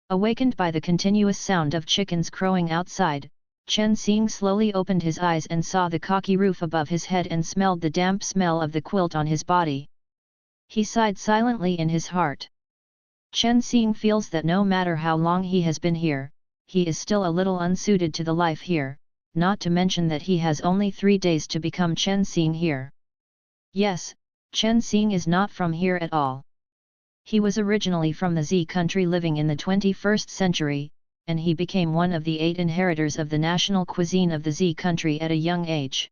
Awakened by the continuous sound of chickens crowing outside, Chen Xing slowly opened his eyes and saw the cocky roof above his head and smelled the damp smell of the quilt on his body. He sighed silently in his heart. Chen Xing feels that no matter how long he has been here, he is still a little unsuited to the life here, not to mention that he has only 3 days to become Chen Xing here. Yes, Chen Xing is not from here at all. He was originally from the Z country living in the 21st century, and he became one of the 8 inheritors of the national cuisine of the Z country at a young age.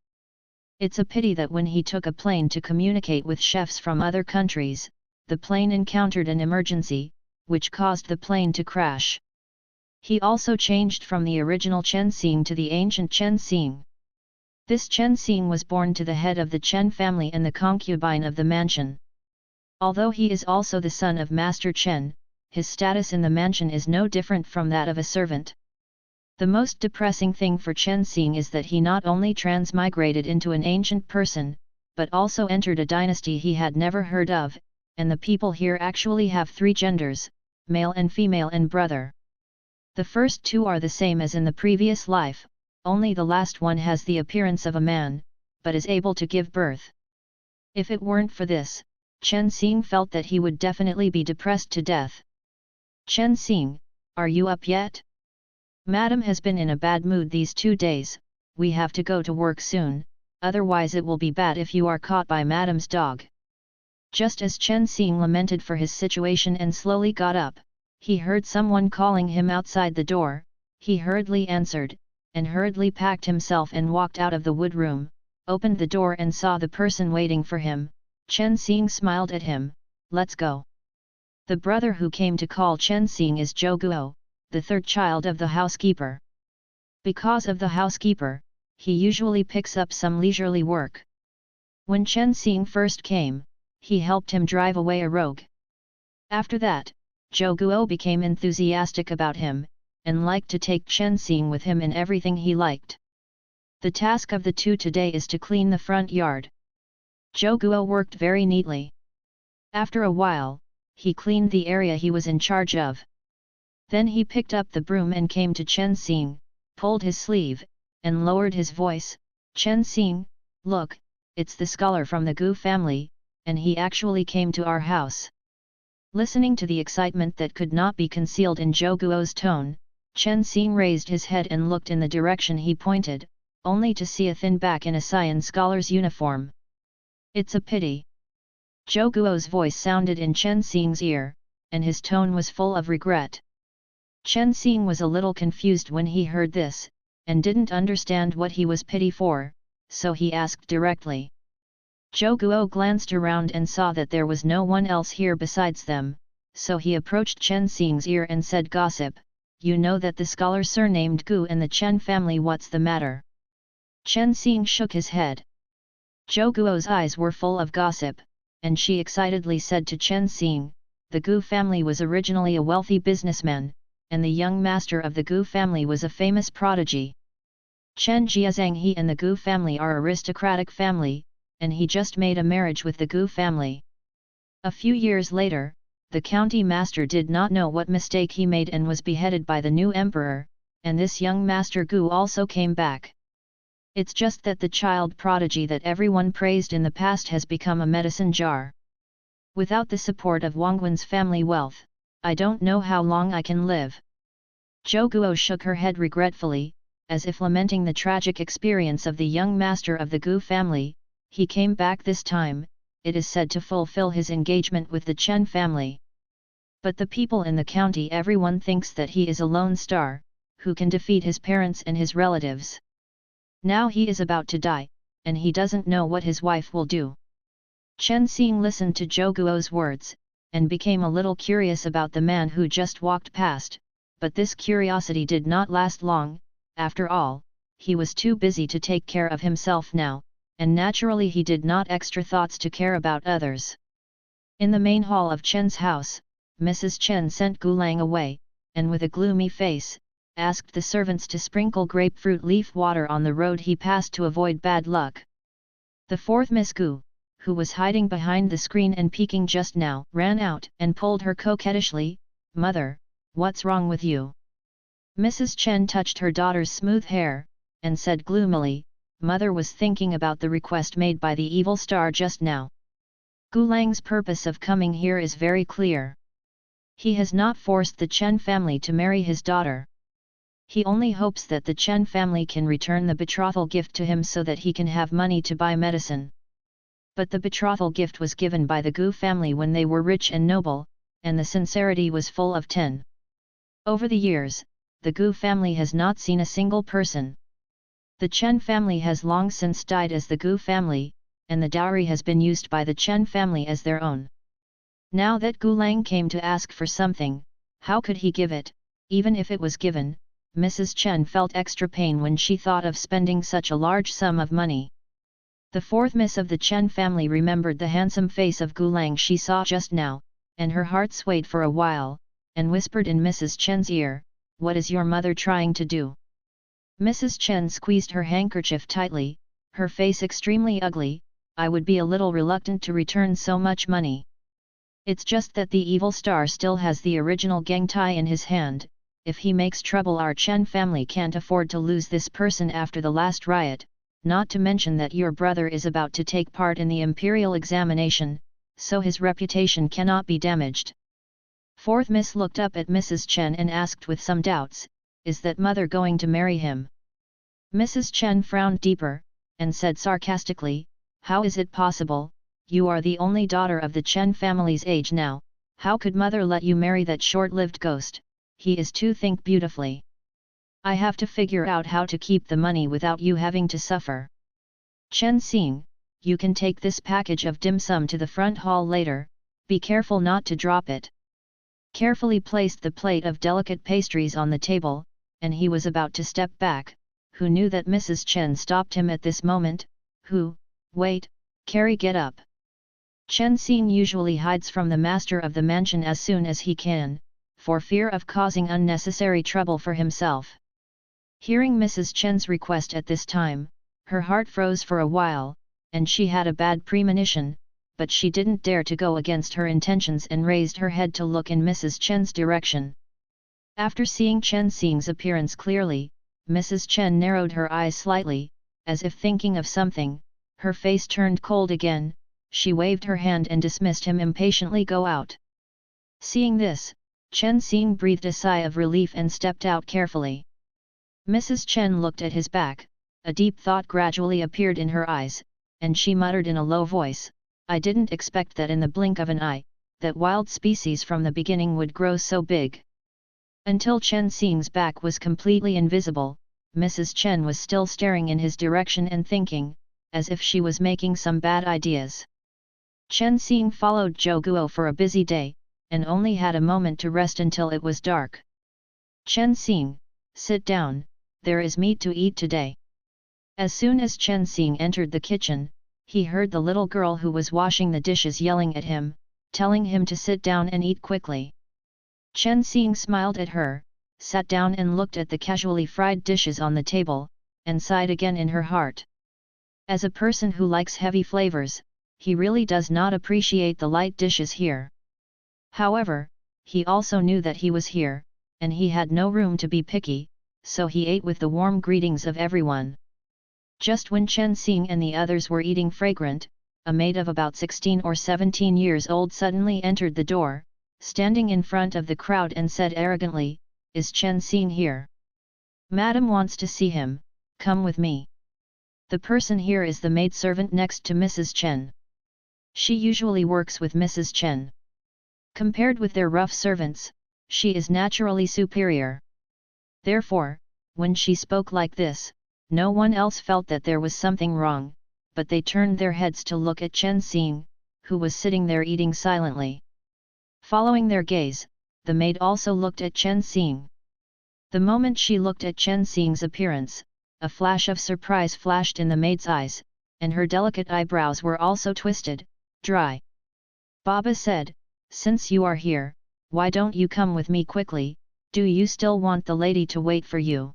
It's a pity that when he took a plane to communicate with chefs from other countries, the plane encountered an emergency, which caused the plane to crash. He also changed from the original Chen Xing to the ancient Chen Xing. This Chen Xing was born to the head of the Chen family and the concubine of the mansion. Although he is also the son of Master Chen, his status in the mansion is no different from that of a servant. The most depressing thing for Chen Xing is that he not only transmigrated into an ancient person, but also entered a dynasty he had never heard of, and the people here actually have 3 genders, male and female and brother. The first 2 are the same as in the previous life, only the last one has the appearance of a man, but is able to give birth. If it weren't for this, Chen Xing felt that he would definitely be depressed to death. Chen Xing, are you up yet? Madam has been in a bad mood these 2 days, we have to go to work soon, otherwise it will be bad if you are caught by Madam's dog. Just as Chen Xing lamented for his situation and slowly got up, he heard someone calling him outside the door. He hurriedly answered, and hurriedly packed himself and walked out of the wood room, opened the door and saw the person waiting for him. Chen Xing smiled at him, let's go. The brother who came to call Chen Xing is Zhou Guo, the 3rd child of the housekeeper. Because of the housekeeper, he usually picks up some leisurely work. When Chen Xing first came, he helped him drive away a rogue. After that, Zhou Guo became enthusiastic about him, and liked to take Chen Xing with him in everything he liked. The task of the 2 today is to clean the front yard. Zhou Guo worked very neatly. After a while, he cleaned the area he was in charge of. Then he picked up the broom and came to Chen Xing, pulled his sleeve, and lowered his voice, Chen Xing, look, it's the scholar from the Gu family, and he actually came to our house. Listening to the excitement that could not be concealed in Zhou Guo's tone, Chen Xing raised his head and looked in the direction he pointed, only to see a thin back in a Saiyan scholar's uniform. It's a pity. Zhou Guo's voice sounded in Chen Xing's ear, and his tone was full of regret. Chen Xing was a little confused when he heard this, and didn't understand what he was pity for, so he asked directly. Zhou Guo glanced around and saw that there was no one else here besides them, so he approached Chen Xing's ear and said, gossip, you know that the scholar surnamed Gu and the Chen family, what's the matter? Chen Xing shook his head. Zhou Guo's eyes were full of gossip, and she excitedly said to Chen Xing, the Gu family was originally a wealthy businessman, and the young master of the Gu family was a famous prodigy. Chen Jiazhang, he and the Gu family are aristocratic family, and he just made a marriage with the Gu family. A few years later, the county master did not know what mistake he made and was beheaded by the new emperor, and this young master Gu also came back. It's just that the child prodigy that everyone praised in the past has become a medicine jar. Without the support of Wangwen's family wealth, I don't know how long I can live. Zhou Guo shook her head regretfully, as if lamenting the tragic experience of the young master of the Gu family. He came back this time, it is said, to fulfill his engagement with the Chen family. But the people in the county, everyone thinks that he is a lone star, who can defeat his parents and his relatives. Now he is about to die, and he doesn't know what his wife will do. Chen Xing listened to Zhou Guo's words, and became a little curious about the man who just walked past, but this curiosity did not last long. After all, he was too busy to take care of himself now, and naturally he did not extra thoughts to care about others. In the main hall of Chen's house, Mrs. Chen sent Gulang away, and with a gloomy face, asked the servants to sprinkle grapefruit leaf water on the road he passed to avoid bad luck. The 4th Miss Gu, who was hiding behind the screen and peeking just now, ran out and pulled her coquettishly, Mother, What's wrong with you? Mrs. Chen touched her daughter's smooth hair, and said gloomily, Mother was thinking about the request made by the evil star just now. Gulang's purpose of coming here is very clear. He has not forced the Chen family to marry his daughter. He only hopes that the Chen family can return the betrothal gift to him so that he can have money to buy medicine. But the betrothal gift was given by the Gu family when they were rich and noble, and the sincerity was full of 10. Over the years, the Gu family has not seen a single person. The Chen family has long since died as the Gu family, and the dowry has been used by the Chen family as their own. Now that Gulang came to ask for something, how could he give it? Even if it was given, Mrs. Chen felt extra pain when she thought of spending such a large sum of money. The fourth miss of the Chen family remembered the handsome face of Gulang she saw just now, and her heart swayed for a while, and whispered in Mrs. Chen's ear, What is your mother trying to do? Mrs. Chen squeezed her handkerchief tightly, her face extremely ugly. I would be a little reluctant to return so much money. It's just that the evil star still has the original gangtai in his hand. If he makes trouble, our Chen family can't afford to lose this person after the last riot, not to mention that your brother is about to take part in the imperial examination, so his reputation cannot be damaged. Fourth Miss looked up at Mrs. Chen and asked with some doubts, Is that mother going to marry him? Mrs. Chen frowned deeper, and said sarcastically, How is it possible? You are the only daughter of the Chen family's age now, how could mother let you marry that short-lived ghost? He is too think beautifully. I have to figure out how to keep the money without you having to suffer. Chen Xing, you can take this package of dim sum to the front hall later, be careful not to drop it. Carefully placed the plate of delicate pastries on the table, and he was about to step back, who knew that Mrs. Chen stopped him at this moment, wait, Carrie, get up. Chen Xing usually hides from the master of the mansion as soon as he can, for fear of causing unnecessary trouble for himself. Hearing Mrs. Chen's request at this time, her heart froze for a while, and she had a bad premonition, but she didn't dare to go against her intentions and raised her head to look in Mrs. Chen's direction. After seeing Chen Xing's appearance clearly, Mrs. Chen narrowed her eyes slightly, as if thinking of something, her face turned cold again, she waved her hand and dismissed him impatiently go out. Seeing this, Chen Xing breathed a sigh of relief and stepped out carefully. Mrs. Chen looked at his back, a deep thought gradually appeared in her eyes, and she muttered in a low voice, I didn't expect that in the blink of an eye, that wild species from the beginning would grow so big. Until Chen Xing's back was completely invisible, Mrs. Chen was still staring in his direction and thinking, as if she was making some bad ideas. Chen Xing followed Zhou Guo for a busy day, and only had a moment to rest until it was dark. Chen Xing, sit down, there is meat to eat today. As soon as Chen Xing entered the kitchen, he heard the little girl who was washing the dishes yelling at him, telling him to sit down and eat quickly. Chen Xing smiled at her, sat down and looked at the casually fried dishes on the table, and sighed again in her heart. As a person who likes heavy flavors, he really does not appreciate the light dishes here. However, he also knew that he was here, and he had no room to be picky, so he ate with the warm greetings of everyone. Just when Chen Xing and the others were eating fragrant, a maid of about 16 or 17 years old suddenly entered the door, standing in front of the crowd and said arrogantly, Is Chen Xing here? Madam wants to see him, come with me. The person here is the maidservant next to Mrs. Chen. She usually works with Mrs. Chen. Compared with their rough servants, she is naturally superior. Therefore, when she spoke like this, no one else felt that there was something wrong, but they turned their heads to look at Chen Xing, who was sitting there eating silently. Following their gaze, the maid also looked at Chen Xing. The moment she looked at Chen Xing's appearance, a flash of surprise flashed in the maid's eyes, and her delicate eyebrows were also twisted, dry. Baba said, Since you are here, why don't you come with me quickly, do you still want the lady to wait for you?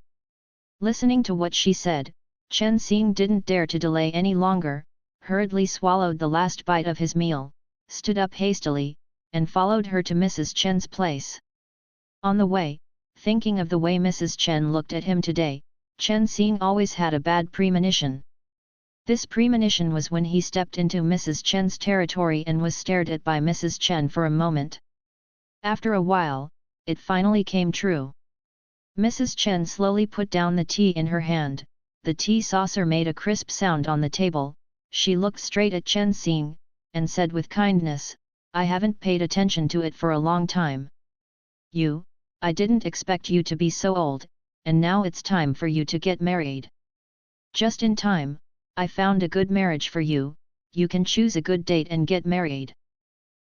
Listening to what she said, Chen Xing didn't dare to delay any longer, hurriedly swallowed the last bite of his meal, stood up hastily, and followed her to Mrs. Chen's place. On the way, thinking of the way Mrs. Chen looked at him today, Chen Xing always had a bad premonition. This premonition was when he stepped into Mrs. Chen's territory and was stared at by Mrs. Chen for a moment. After a while, it finally came true. Mrs. Chen slowly put down the tea in her hand, the tea saucer made a crisp sound on the table, she looked straight at Chen Xing, and said with kindness, "I haven't paid attention to it for a long time. I didn't expect you to be so old, and now it's time for you to get married. Just in time, I found a good marriage for you, you can choose a good date and get married."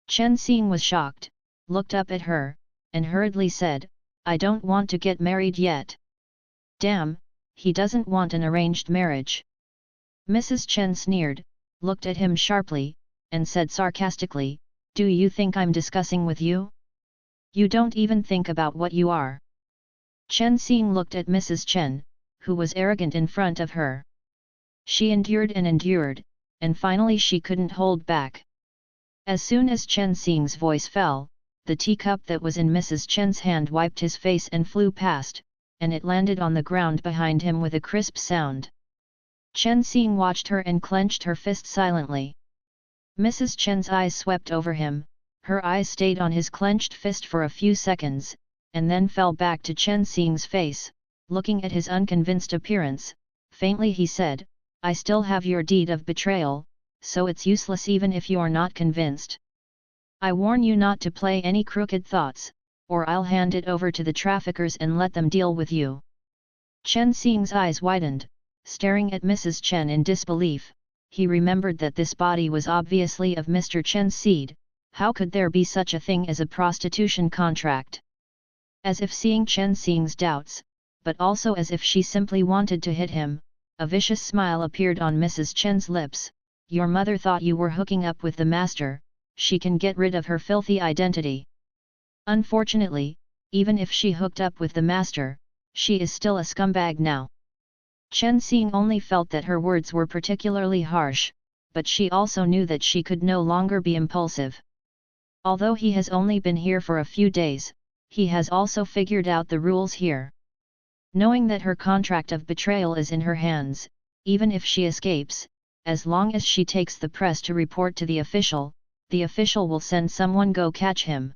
Chen Xing was shocked, looked up at her, and hurriedly said, "I don't want to get married yet." "Damn, he doesn't want an arranged marriage." Mrs. Chen sneered, looked at him sharply, and said sarcastically, "Do you think I'm discussing with you? You don't even think about what you are." Chen Xing looked at Mrs. Chen, who was arrogant in front of her. She endured, and finally she couldn't hold back. As soon as Chen Xing's voice fell, the teacup that was in Mrs. Chen's hand wiped his face and flew past, and it landed on the ground behind him with a crisp sound. Chen Xing watched her and clenched her fist silently. Mrs. Chen's eyes swept over him, her eyes stayed on his clenched fist for a few seconds, and then fell back to Chen Xing's face, looking at his unconvinced appearance. Faintly he said, "I still have your deed of betrayal, so it's useless even if you're not convinced. I warn you not to play any crooked thoughts, or I'll hand it over to the traffickers and let them deal with you." Chen Xing's eyes widened, staring at Mrs. Chen in disbelief. He remembered that this body was obviously of Mr. Chen's seed. How could there be such a thing as a prostitution contract? As if seeing Chen Xing's doubts, but also as if she simply wanted to hit him, a vicious smile appeared on Mrs. Chen's lips. "Your mother thought you were hooking up with the master, she can get rid of her filthy identity. Unfortunately, even if she hooked up with the master, she is still a scumbag now." Chen Xing only felt that her words were particularly harsh, but she also knew that she could no longer be impulsive. Although he has only been here for a few days, he has also figured out the rules here. Knowing that her contract of betrayal is in her hands, even if she escapes, as long as she takes the press to report to the official will send someone go catch him.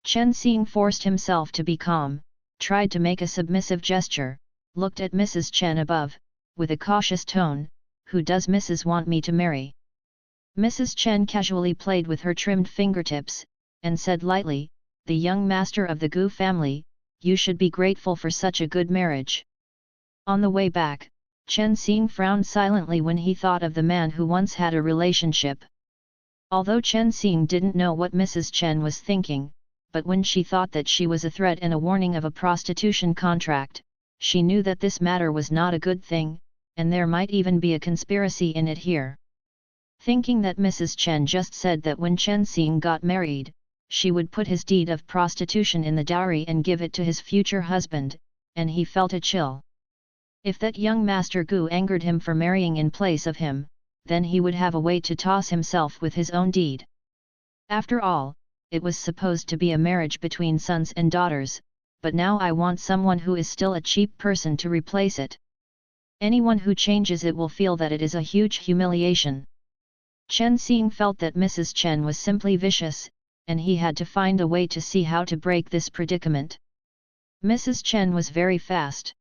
Chen Xing forced himself to be calm, tried to make a submissive gesture, looked at Mrs. Chen above, with a cautious tone, "Who does Mrs. want me to marry?" Mrs. Chen casually played with her trimmed fingertips, and said lightly, "The young master of the Gu family, you should be grateful for such a good marriage." On the way back, Chen Xing frowned silently when he thought of the man who once had a relationship. Although Chen Xing didn't know what Mrs. Chen was thinking, but when she thought that she was a threat and a warning of a prostitution contract, she knew that this matter was not a good thing, and there might even be a conspiracy in it here. Thinking that Mrs. Chen just said that when Chen Xing got married, she would put his deed of prostitution in the dowry and give it to his future husband, and he felt a chill. If that young Master Gu angered him for marrying in place of him, then he would have a way to toss himself with his own deed. After all, it was supposed to be a marriage between sons and daughters, but now I want someone who is still a cheap person to replace it. Anyone who changes it will feel that it is a huge humiliation. Chen Xing felt that Mrs. Chen was simply vicious, and he had to find a way to see how to break this predicament. Mrs. Chen was very fast.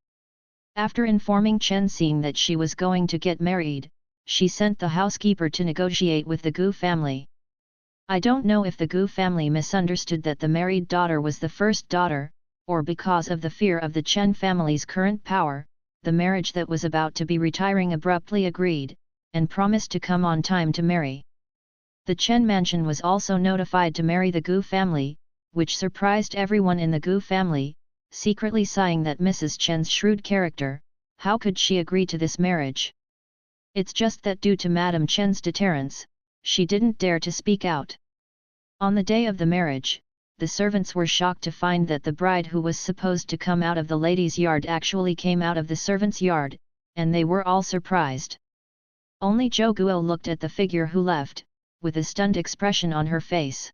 After informing Chen Xing that she was going to get married, she sent the housekeeper to negotiate with the Gu family. I don't know if the Gu family misunderstood that the married daughter was the first daughter, or because of the fear of the Chen family's current power, the marriage that was about to be retiring abruptly agreed, and promised to come on time to marry. The Chen mansion was also notified to marry the Gu family, which surprised everyone in the Gu family, secretly sighing that Mrs. Chen's shrewd character, how could she agree to this marriage? It's just that due to Madame Chen's deterrence, she didn't dare to speak out. On the day of the marriage, the servants were shocked to find that the bride who was supposed to come out of the ladies' yard actually came out of the servants' yard, and they were all surprised. Only Zhou Guo looked at the figure who left, with a stunned expression on her face.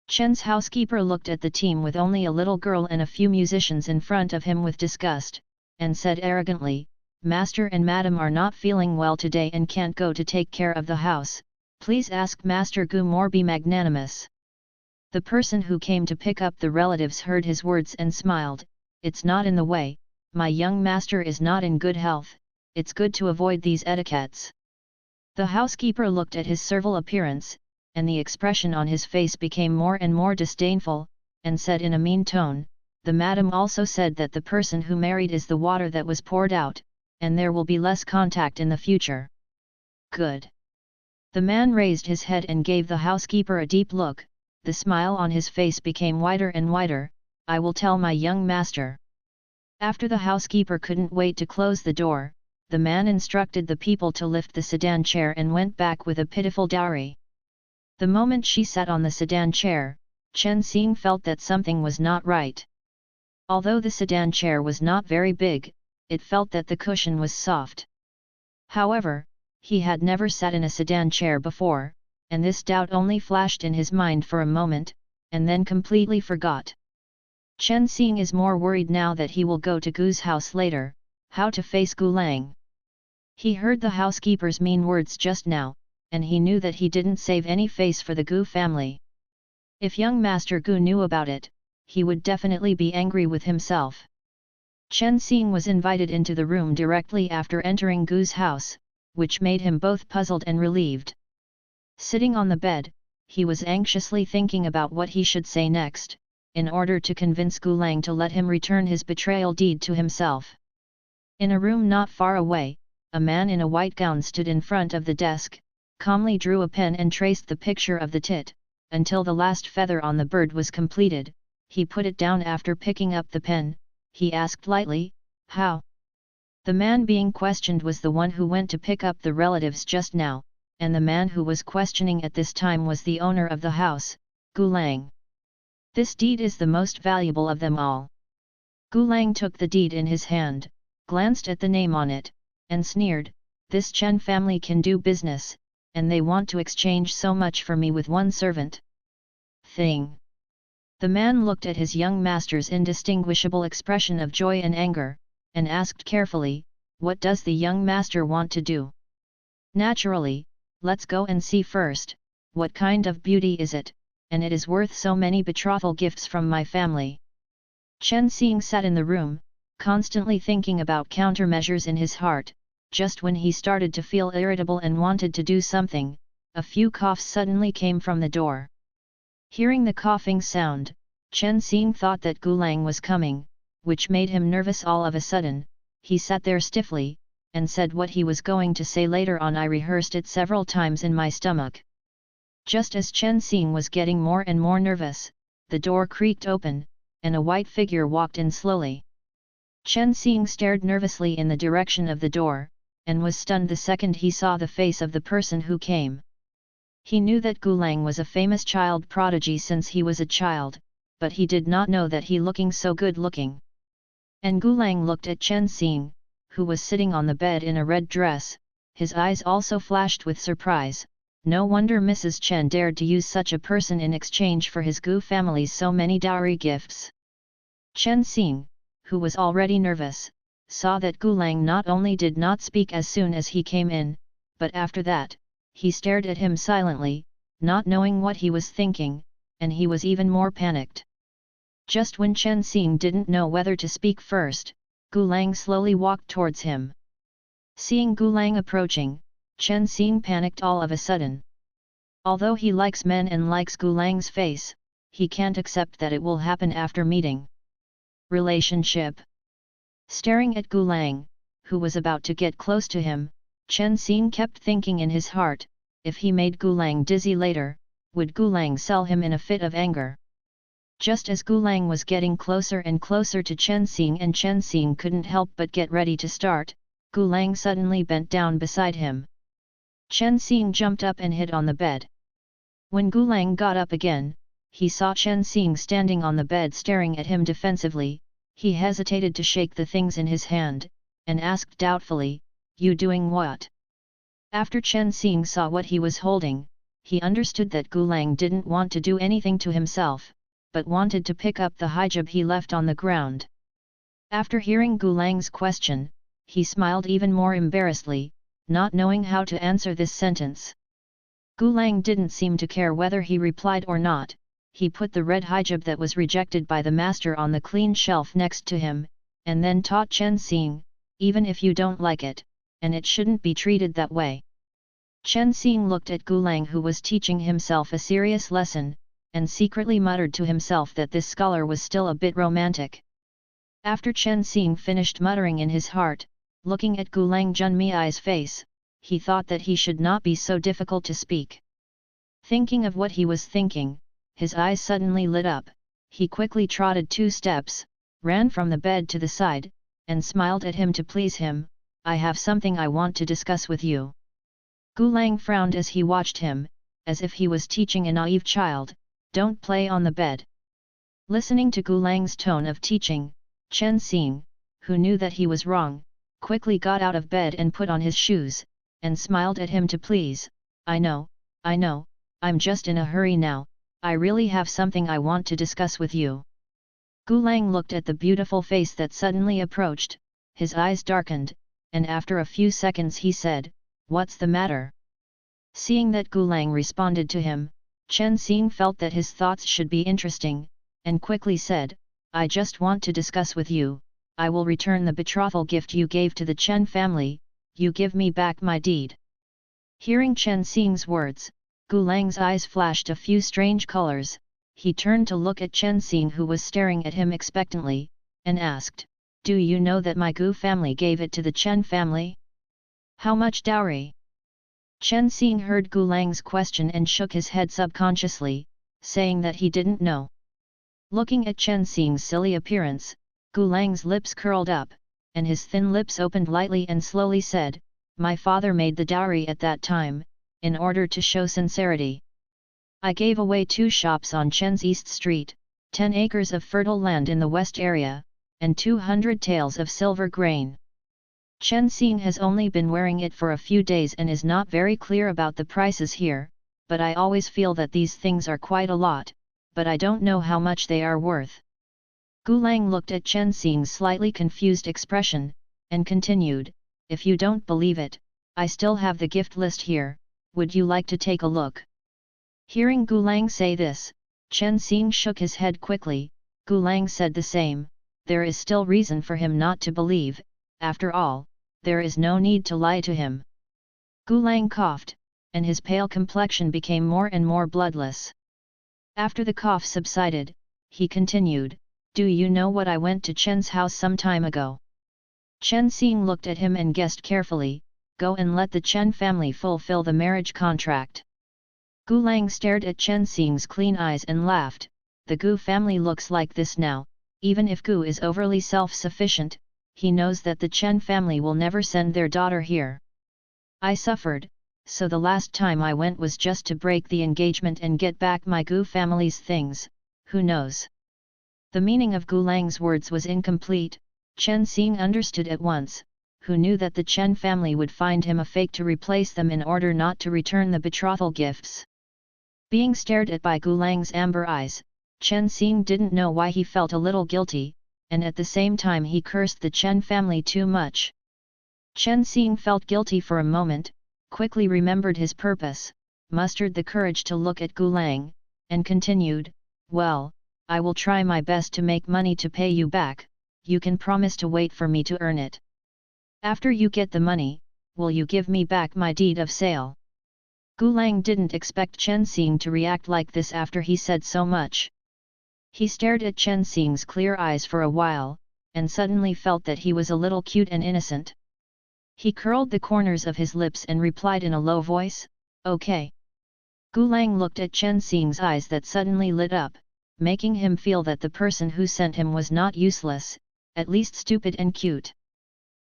Chen's housekeeper looked at the team with only a little girl and a few musicians in front of him with disgust, and said arrogantly, "Master and Madam are not feeling well today and can't go to take care of the house, please ask Master Gu more be magnanimous." The person who came to pick up the relatives heard his words and smiled, "It's not in the way, my young master is not in good health, it's good to avoid these etiquettes." The housekeeper looked at his servile appearance, and the expression on his face became more and more disdainful, and said in a mean tone, "The madam also said that the person who married is the water that was poured out, and there will be less contact in the future." "Good." The man raised his head and gave the housekeeper a deep look, the smile on his face became wider and wider, "I will tell my young master." After the housekeeper couldn't wait to close the door, the man instructed the people to lift the sedan chair and went back with a pitiful dowry. The moment she sat on the sedan chair, Chen Xing felt that something was not right. Although the sedan chair was not very big, it felt that the cushion was soft. However, he had never sat in a sedan chair before, and this doubt only flashed in his mind for a moment, and then completely forgot. Chen Xing is more worried now that he will go to Gu's house later, how to face Gu Lang. He heard the housekeeper's mean words just now, and he knew that he didn't save any face for the Gu family. If young Master Gu knew about it, he would definitely be angry with himself. Chen Xing was invited into the room directly after entering Gu's house, which made him both puzzled and relieved. Sitting on the bed, he was anxiously thinking about what he should say next, in order to convince Gu Lang to let him return his betrayal deed to himself. In a room not far away, a man in a white gown stood in front of the desk, calmly drew a pen and traced the picture of the tit, until the last feather on the bird was completed. He put it down after picking up the pen. He asked lightly, "How?" The man being questioned was the one who went to pick up the relatives just now, and the man who was questioning at this time was the owner of the house, Gu Lang. "This deed is the most valuable of them all." Gu Lang took the deed in his hand, glanced at the name on it, and sneered, "This Chen family can do business, and they want to exchange so much for me with one servant. Thing." The man looked at his young master's indistinguishable expression of joy and anger, and asked carefully, "What does the young master want to do?" "Naturally, let's go and see first, what kind of beauty is it, and it is worth so many betrothal gifts from my family." Chen Xing sat in the room, constantly thinking about countermeasures in his heart. Just when he started to feel irritable and wanted to do something, a few coughs suddenly came from the door. Hearing the coughing sound, Chen Xing thought that Gu Lang was coming, which made him nervous all of a sudden. He sat there stiffly, and said what he was going to say later on. "I rehearsed it several times in my stomach." Just as Chen Xing was getting more and more nervous, the door creaked open, and a white figure walked in slowly. Chen Xing stared nervously in the direction of the door, and was stunned the second he saw the face of the person who came. He knew that Gu Lang was a famous child prodigy since he was a child, but he did not know that he looking so good looking. And Gu Lang looked at Chen Xing, who was sitting on the bed in a red dress. His eyes also flashed with surprise. No wonder Mrs. Chen dared to use such a person in exchange for his Gu family's so many dowry gifts. Chen Xing, who was already nervous, saw that Gu Lang not only did not speak as soon as he came in, but after that, he stared at him silently, not knowing what he was thinking, and he was even more panicked. Just when Chen Xing didn't know whether to speak first, Gu Lang slowly walked towards him. Seeing Gu Lang approaching, Chen Xing panicked all of a sudden. Although he likes men and likes Gu Lang's face, he can't accept that it will happen after meeting. Relationship. Staring at Gu Lang, who was about to get close to him, Chen Xing kept thinking in his heart, if he made Gu Lang dizzy later, would Gu Lang sell him in a fit of anger? Just as Gu Lang was getting closer and closer to Chen Xing and Chen Xing couldn't help but get ready to start, Gu Lang suddenly bent down beside him. Chen Xing jumped up and hid on the bed. When Gu Lang got up again, he saw Chen Xing standing on the bed staring at him defensively. He hesitated to shake the things in his hand, and asked doubtfully, "You doing what?" After Chen Xing saw what he was holding, he understood that Gu Lang didn't want to do anything to himself, but wanted to pick up the hijab he left on the ground. After hearing Gu Lang's question, he smiled even more embarrassedly, not knowing how to answer this sentence. Gu Lang didn't seem to care whether he replied or not. He put the red hijab that was rejected by the master on the clean shelf next to him, and then taught Chen Xing, even if you don't like it, and it shouldn't be treated that way. Chen Xing looked at Gu Lang, who was teaching himself a serious lesson, and secretly muttered to himself that this scholar was still a bit romantic. After Chen Xing finished muttering in his heart, looking at Gu Lang Junmi's face, he thought that he should not be so difficult to speak. Thinking of what he was thinking, his eyes suddenly lit up. He quickly trotted 2 steps, ran from the bed to the side, and smiled at him to please him. I have something I want to discuss with you. Gu Lang frowned as he watched him, as if he was teaching a naive child. Don't play on the bed. Listening to Gu Lang's tone of teaching, Chen Xing, who knew that he was wrong, quickly got out of bed and put on his shoes, and smiled at him to please. I know, I'm just in a hurry now, I really have something I want to discuss with you. Gu Lang looked at the beautiful face that suddenly approached, his eyes darkened, and after a few seconds he said, What's the matter? Seeing that Gu Lang responded to him, Chen Xing felt that his thoughts should be interesting, and quickly said, I just want to discuss with you. I will return the betrothal gift you gave to the Chen family, you give me back my deed. Hearing Chen Xing's words, Gu Lang's eyes flashed a few strange colors. He turned to look at Chen Xing, who was staring at him expectantly, and asked, Do you know that my Gu family gave it to the Chen family? How much dowry? Chen Xing heard Gu Lang's question and shook his head subconsciously, saying that he didn't know. Looking at Chen Xing's silly appearance, Gu Lang's lips curled up, and his thin lips opened lightly and slowly said, My father made the dowry at that time, in order to show sincerity. I gave away 2 shops on Chen's East Street, 10 acres of fertile land in the west area, and 200 taels of silver grain. Chen Xing has only been wearing it for a few days and is not very clear about the prices here, but I always feel that these things are quite a lot, but I don't know how much they are worth. Gu Lang looked at Chen Xing's slightly confused expression, and continued, If you don't believe it, I still have the gift list here, would you like to take a look? Hearing Gu Lang say this, Chen Xing shook his head quickly. Gu Lang said the same, there is still reason for him not to believe, after all, there is no need to lie to him. Gu Lang coughed, and his pale complexion became more and more bloodless. After the cough subsided, he continued, Do you know what I went to Chen's house some time ago? Chen Xing looked at him and guessed carefully, Go and let the Chen family fulfill the marriage contract. Gu Lang stared at Chen Xing's clean eyes and laughed, The Gu family looks like this now, even if Gu is overly self-sufficient, he knows that the Chen family will never send their daughter here. I suffered, so the last time I went was just to break the engagement and get back my Gu family's things, who knows? The meaning of Gu Lang's words was incomplete. Chen Xing understood at once, who knew that the Chen family would find him a fake to replace them in order not to return the betrothal gifts. Being stared at by Gu Lang's amber eyes, Chen Xing didn't know why he felt a little guilty, and at the same time he cursed the Chen family too much. Chen Xing felt guilty for a moment, quickly remembered his purpose, mustered the courage to look at Gu Lang, and continued, Well, I will try my best to make money to pay you back, you can promise to wait for me to earn it. After you get the money, will you give me back my deed of sale? Gu Lang didn't expect Chen Xing to react like this after he said so much. He stared at Chen Xing's clear eyes for a while, and suddenly felt that he was a little cute and innocent. He curled the corners of his lips and replied in a low voice, Okay. Gu Lang looked at Chen Xing's eyes that suddenly lit up, making him feel that the person who sent him was not useless, at least stupid and cute.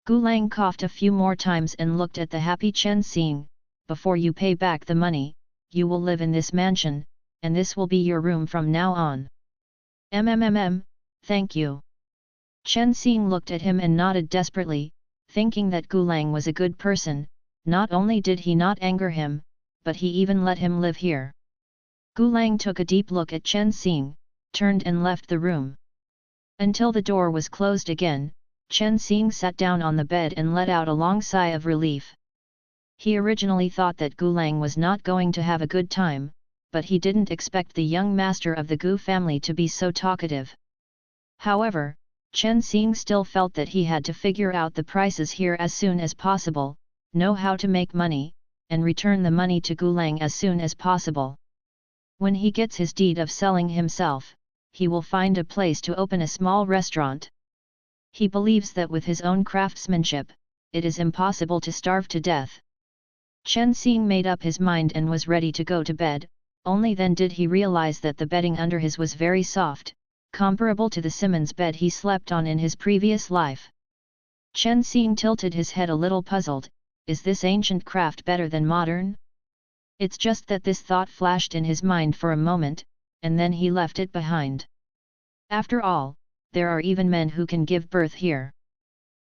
Gu Lang coughed a few more times and looked at the happy Chen Xing, Before you pay back the money, you will live in this mansion, and this will be your room from now on. Thank you. Chen Xing looked at him and nodded desperately, thinking that Gu Lang was a good person. Not only did he not anger him, but he even let him live here. Gu Lang took a deep look at Chen Xing, turned and left the room. Until the door was closed again, Chen Xing sat down on the bed and let out a long sigh of relief. He originally thought that Gu Lang was not going to have a good time, but he didn't expect the young master of the Gu family to be so talkative. However, Chen Xing still felt that he had to figure out the prices here as soon as possible, know how to make money, and return the money to Gu Lang as soon as possible. When he gets his deed of selling himself, he will find a place to open a small restaurant. He believes that with his own craftsmanship, it is impossible to starve to death. Chen Xing made up his mind and was ready to go to bed, only then did he realize that the bedding under his was very soft, comparable to the Simmons bed he slept on in his previous life. Chen Xing tilted his head a little puzzled. Is this ancient craft better than modern? It's just that this thought flashed in his mind for a moment, and then he left it behind. After all, there are even men who can give birth here.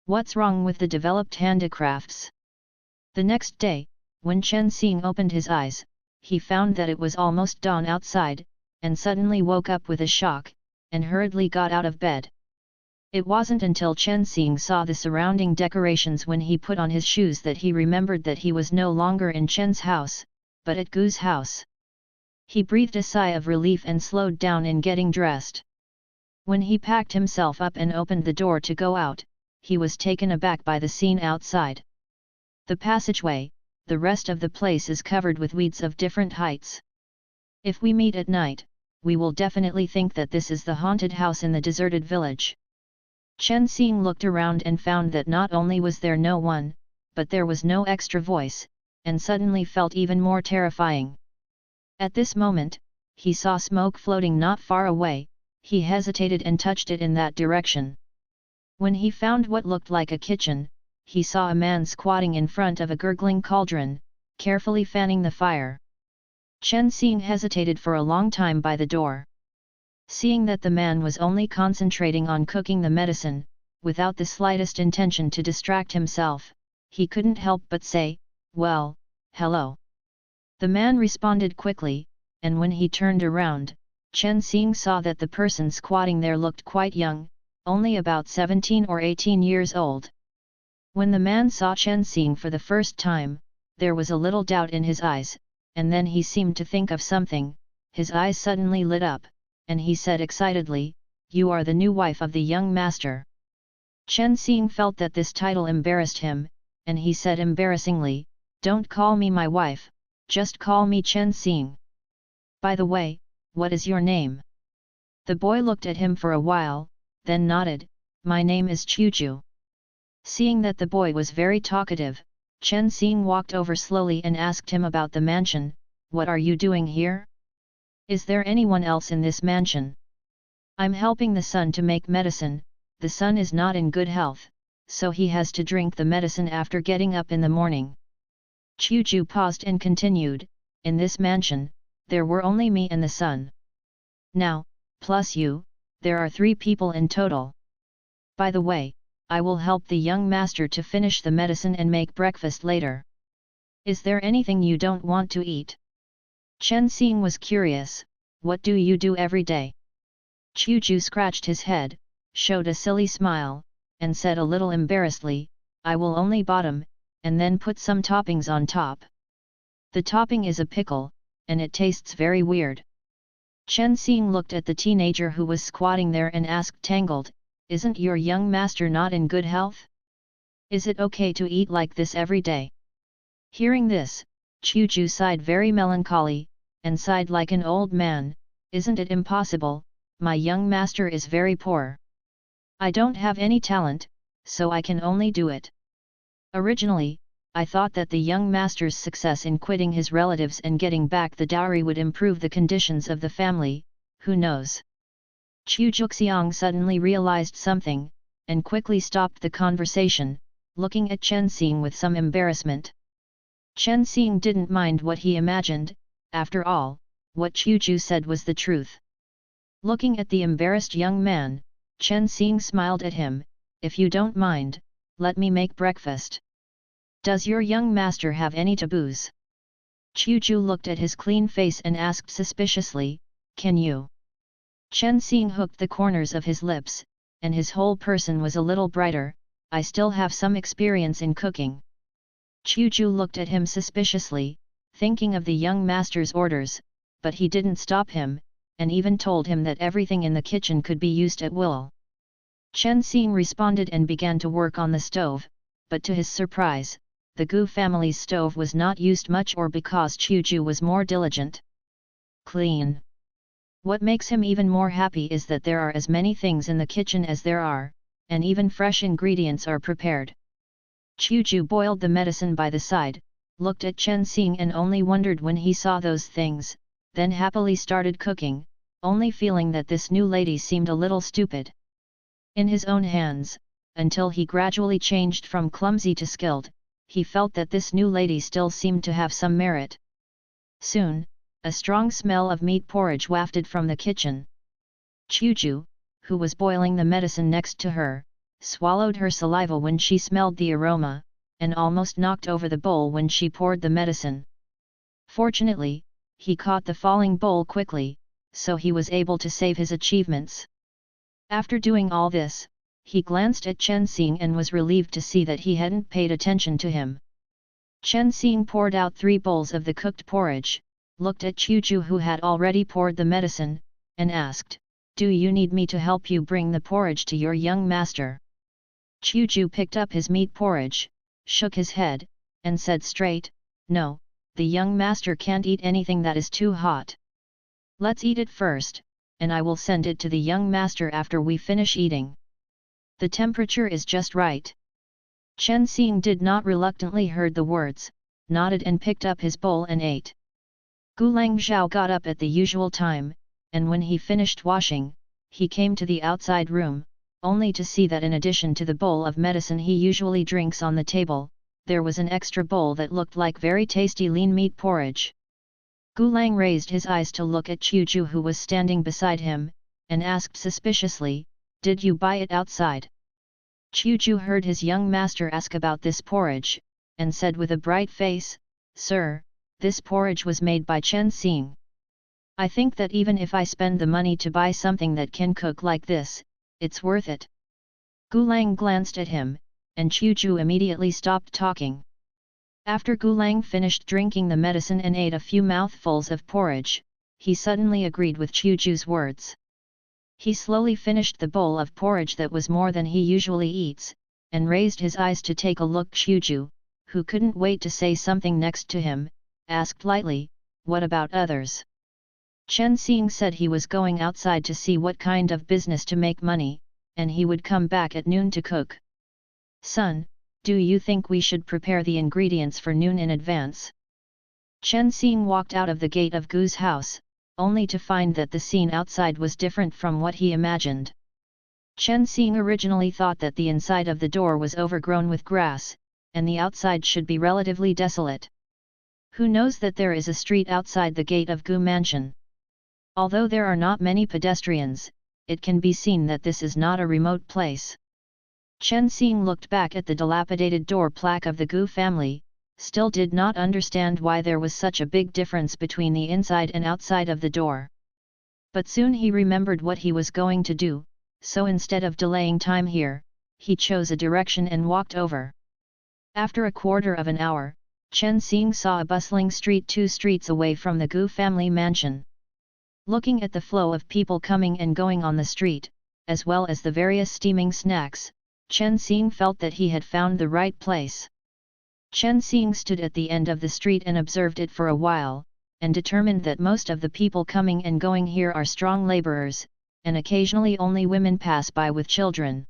What's wrong with the developed handicrafts? The next day, when Chen Xing opened his eyes, he found that it was almost dawn outside, and suddenly woke up with a shock, and hurriedly got out of bed. It wasn't until Chen Xing saw the surrounding decorations when he put on his shoes that he remembered that he was no longer in Chen's house, but at Gu's house. He breathed a sigh of relief and slowed down in getting dressed. When he packed himself up and opened the door to go out, he was taken aback by the scene outside. The passageway, the rest of the place is covered with weeds of different heights. If we meet at night, we will definitely think that this is the haunted house in the deserted village. Chen Xing looked around and found that not only was there no one, but there was no extra voice, and suddenly felt even more terrifying. At this moment, he saw smoke floating not far away. He hesitated and touched it in that direction. When he found what looked like a kitchen, he saw a man squatting in front of a gurgling cauldron, carefully fanning the fire. Chen Xing hesitated for a long time by the door. Seeing that the man was only concentrating on cooking the medicine, without the slightest intention to distract himself, he couldn't help but say, "Well, hello." The man responded quickly, and when he turned around, Chen Xing saw that the person squatting there looked quite young, only about 17 or 18 years old. When the man saw Chen Xing for the first time, there was a little doubt in his eyes, and then he seemed to think of something. His eyes suddenly lit up, and he said excitedly, "You are the new wife of the young master." Chen Xing felt that this title embarrassed him, and he said embarrassingly, "Don't call me my wife, just call me Chen Xing. By the way, what is your name?" The boy looked at him for a while, then nodded, "My name is Chuju." Seeing that the boy was very talkative, Chen Xing walked over slowly and asked him about the mansion. "What are you doing here? Is there anyone else in this mansion?" "I'm helping the son to make medicine. The son is not in good health, so he has to drink the medicine after getting up in the morning." Chuju paused and continued, "In this mansion, there were only me and the son. Now, plus you, there are 3 people in total. By the way, I will help the young master to finish the medicine and make breakfast later. Is there anything you don't want to eat?" Chen Xing was curious, "What do you do every day?" Chuju scratched his head, showed a silly smile, and said a little embarrassedly, "I will only bottom, and then put some toppings on top. The topping is a pickle, and it tastes very weird." Chen Xing looked at the teenager who was squatting there and asked tangled, "Isn't your young master not in good health? Is it okay to eat like this every day?" Hearing this, Chuju sighed very melancholy, and sighed like an old man, "Isn't it impossible? My young master is very poor. I don't have any talent, so I can only do it. Originally, I thought that the young master's success in quitting his relatives and getting back the dowry would improve the conditions of the family, who knows?" Chu Juxiang suddenly realized something, and quickly stopped the conversation, looking at Chen Xing with some embarrassment. Chen Xing didn't mind what he imagined. After all, what Chuju said was the truth. Looking at the embarrassed young man, Chen Xing smiled at him, "If you don't mind, let me make breakfast. Does your young master have any taboos?" Chuju looked at his clean face and asked suspiciously, "Can you?" Chen Xing hooked the corners of his lips, and his whole person was a little brighter. "I still have some experience in cooking." Chuju looked at him suspiciously, thinking of the young master's orders, but he didn't stop him, and even told him that everything in the kitchen could be used at will. Chen Xing responded and began to work on the stove, but to his surprise, the Gu family's stove was not used much, or because Chuju was more diligent. Clean. What makes him even more happy is that there are as many things in the kitchen as there are, and even fresh ingredients are prepared. Chuju boiled the medicine by the side, looked at Chen Xing and only wondered when he saw those things, then happily started cooking, only feeling that this new lady seemed a little stupid. In his own hands, until he gradually changed from clumsy to skilled, he felt that this new lady still seemed to have some merit. Soon, a strong smell of meat porridge wafted from the kitchen. Chuju, who was boiling the medicine next to her, swallowed her saliva when she smelled the aroma, and almost knocked over the bowl when she poured the medicine. Fortunately, he caught the falling bowl quickly, so he was able to save his achievements. After doing all this, he glanced at Chen Xing and was relieved to see that he hadn't paid attention to him. Chen Xing poured out 3 bowls of the cooked porridge, looked at Chuju who had already poured the medicine, and asked, "Do you need me to help you bring the porridge to your young master?" Chuju picked up his meat porridge, shook his head, and said straight, "No, the young master can't eat anything that is too hot. Let's eat it first, and I will send it to the young master after we finish eating. The temperature is just right." Chen Xing did not reluctantly heard the words, nodded and picked up his bowl and ate. Gulang Zhao got up at the usual time, and when he finished washing, he came to the outside room, only to see that in addition to the bowl of medicine he usually drinks on the table, there was an extra bowl that looked like very tasty lean meat porridge. Gulang raised his eyes to look at Chuju who was standing beside him, and asked suspiciously, "Did you buy it outside?" Chuju heard his young master ask about this porridge, and said with a bright face, "Sir, this porridge was made by Chen Xing. I think that even if I spend the money to buy something that can cook like this, it's worth it." Gulang glanced at him, and Chuju immediately stopped talking. After Gulang finished drinking the medicine and ate a few mouthfuls of porridge, he suddenly agreed with Chuju's words. He slowly finished the bowl of porridge that was more than he usually eats, and raised his eyes to take a look. Chuju, who couldn't wait to say something next to him, asked lightly, "What about others?" Chen Xing said he was going outside to see what kind of business to make money, and he would come back at noon to cook. "Son, do you think we should prepare the ingredients for noon in advance?" Chen Xing walked out of the gate of Gu's house, only to find that the scene outside was different from what he imagined. Chen Xing originally thought that the inside of the door was overgrown with grass, and the outside should be relatively desolate. Who knows that there is a street outside the gate of Gu Mansion? Although there are not many pedestrians, it can be seen that this is not a remote place. Chen Xing looked back at the dilapidated door plaque of the Gu family, still did not understand why there was such a big difference between the inside and outside of the door. But soon he remembered what he was going to do, so instead of delaying time here, he chose a direction and walked over. After a quarter of an hour, Chen Xing saw a bustling street 2 streets away from the Gu family mansion. Looking at the flow of people coming and going on the street, as well as the various steaming snacks, Chen Xing felt that he had found the right place. Chen Xing stood at the end of the street and observed it for a while, and determined that most of the people coming and going here are strong laborers, and occasionally only women pass by with children.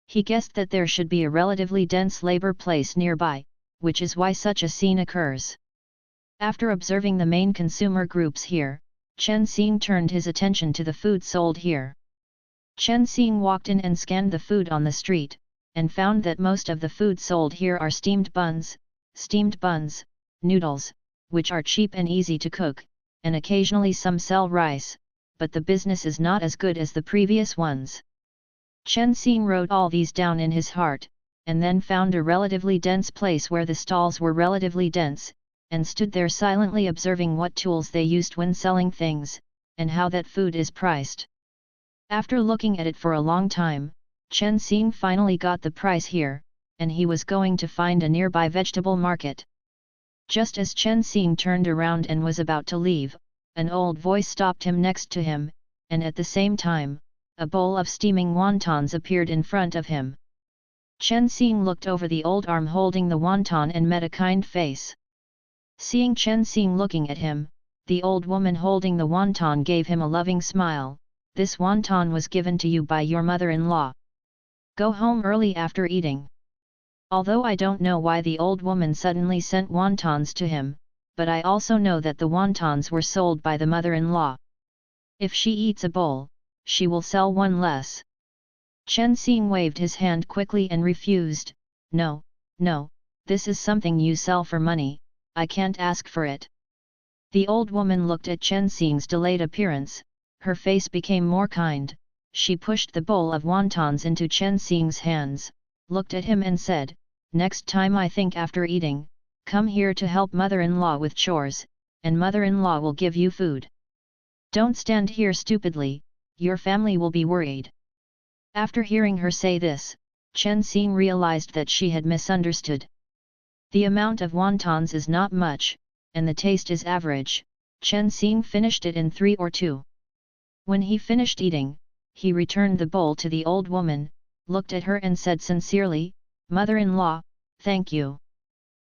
He guessed that there should be a relatively dense labor place nearby, which is why such a scene occurs. After observing the main consumer groups here, Chen Xing turned his attention to the food sold here. Chen Xing walked in and scanned the food on the street, and found that most of the food sold here are steamed buns, noodles, which are cheap and easy to cook, and occasionally some sell rice, but the business is not as good as the previous ones. Chen Xing wrote all these down in his heart, and then found a relatively dense place where the stalls were relatively dense, and stood there silently observing what tools they used when selling things, and how that food is priced. After looking at it for a long time, Chen Xing finally got the price here, and he was going to find a nearby vegetable market. Just as Chen Xing turned around and was about to leave, an old voice stopped him next to him, and at the same time, a bowl of steaming wontons appeared in front of him. Chen Xing looked over the old arm holding the wonton and met a kind face. Seeing Chen Xing looking at him, the old woman holding the wonton gave him a loving smile. This wonton was given to you by your mother-in-law. Go home early after eating. Although I don't know why the old woman suddenly sent wontons to him, but I also know that the wontons were sold by the mother-in-law. If she eats a bowl, she will sell one less. Chen Xing waved his hand quickly and refused. No, no, this is something you sell for money, I can't ask for it. The old woman looked at Chen Xing's delayed appearance, her face became more kind, she pushed the bowl of wontons into Chen Xing's hands, looked at him and said, next time I think after eating, come here to help mother-in-law with chores, and mother-in-law will give you food. Don't stand here stupidly, your family will be worried. After hearing her say this, Chen Xing realized that she had misunderstood. The amount of wontons is not much, and the taste is average. Chen Xing finished it in 3 or 2. When he finished eating, he returned the bowl to the old woman, looked at her and said sincerely, Mother-in-law, thank you.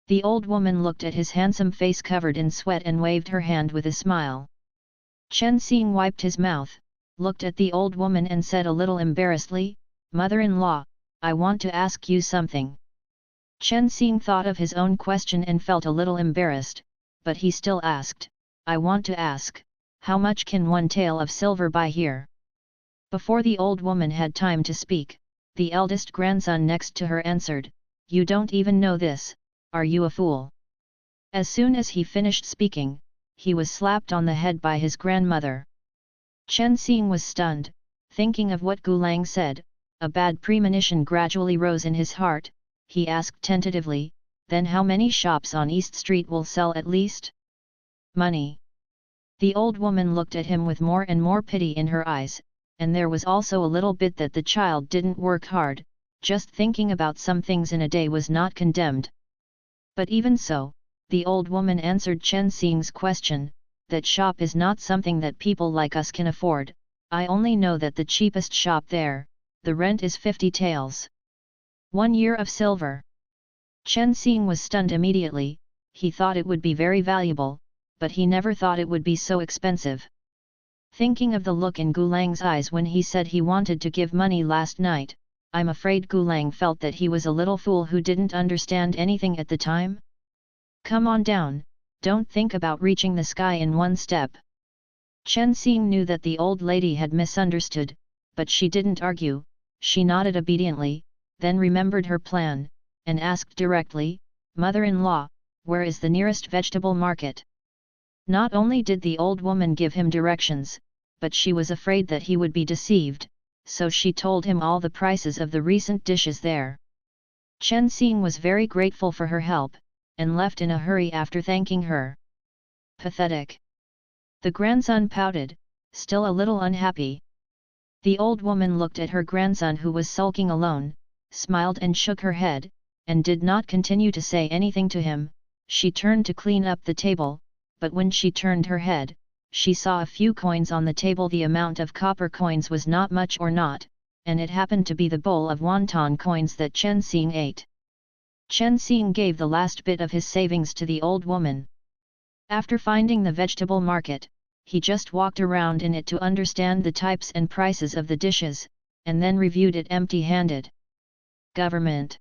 The old woman looked at his handsome face covered in sweat and waved her hand with a smile. Chen Xing wiped his mouth, looked at the old woman and said a little embarrassedly, Mother-in-law, I want to ask you something. Chen Xing thought of his own question and felt a little embarrassed, but he still asked, I want to ask, how much can one tael of silver buy here? Before the old woman had time to speak, the eldest grandson next to her answered, You don't even know this, are you a fool? As soon as he finished speaking, he was slapped on the head by his grandmother. Chen Xing was stunned, thinking of what Gu Lang said, a bad premonition gradually rose in his heart, he asked tentatively, then how many shops on East Street will sell at least? Money. The old woman looked at him with more and more pity in her eyes, and there was also a little bit that the child didn't work hard, just thinking about some things in a day was not condemned. But even so, the old woman answered Chen Xing's question, that shop is not something that people like us can afford, I only know that the cheapest shop there, the rent is 50 taels. 1 year of silver. Chen Xing was stunned immediately, he thought it would be very valuable, but he never thought it would be so expensive. Thinking of the look in Gu Lang's eyes when he said he wanted to give money last night, I'm afraid Gu Lang felt that he was a little fool who didn't understand anything at the time. Come on down, don't think about reaching the sky in one step. Chen Xing knew that the old lady had misunderstood, but she didn't argue, she nodded obediently, then remembered her plan, and asked directly, Mother-in-law, where is the nearest vegetable market? Not only did the old woman give him directions, but she was afraid that he would be deceived, so she told him all the prices of the recent dishes there. Chen Xing was very grateful for her help, and left in a hurry after thanking her. Pathetic. The grandson pouted, still a little unhappy. The old woman looked at her grandson who was sulking alone, smiled and shook her head, and did not continue to say anything to him. She turned to clean up the table, but when she turned her head, she saw a few coins on the table. The amount of copper coins was not much or not, and it happened to be the bowl of wonton coins that Chen Xing ate. Chen Xing gave the last bit of his savings to the old woman. After finding the vegetable market, he just walked around in it to understand the types and prices of the dishes, and then reviewed it empty-handed. Government.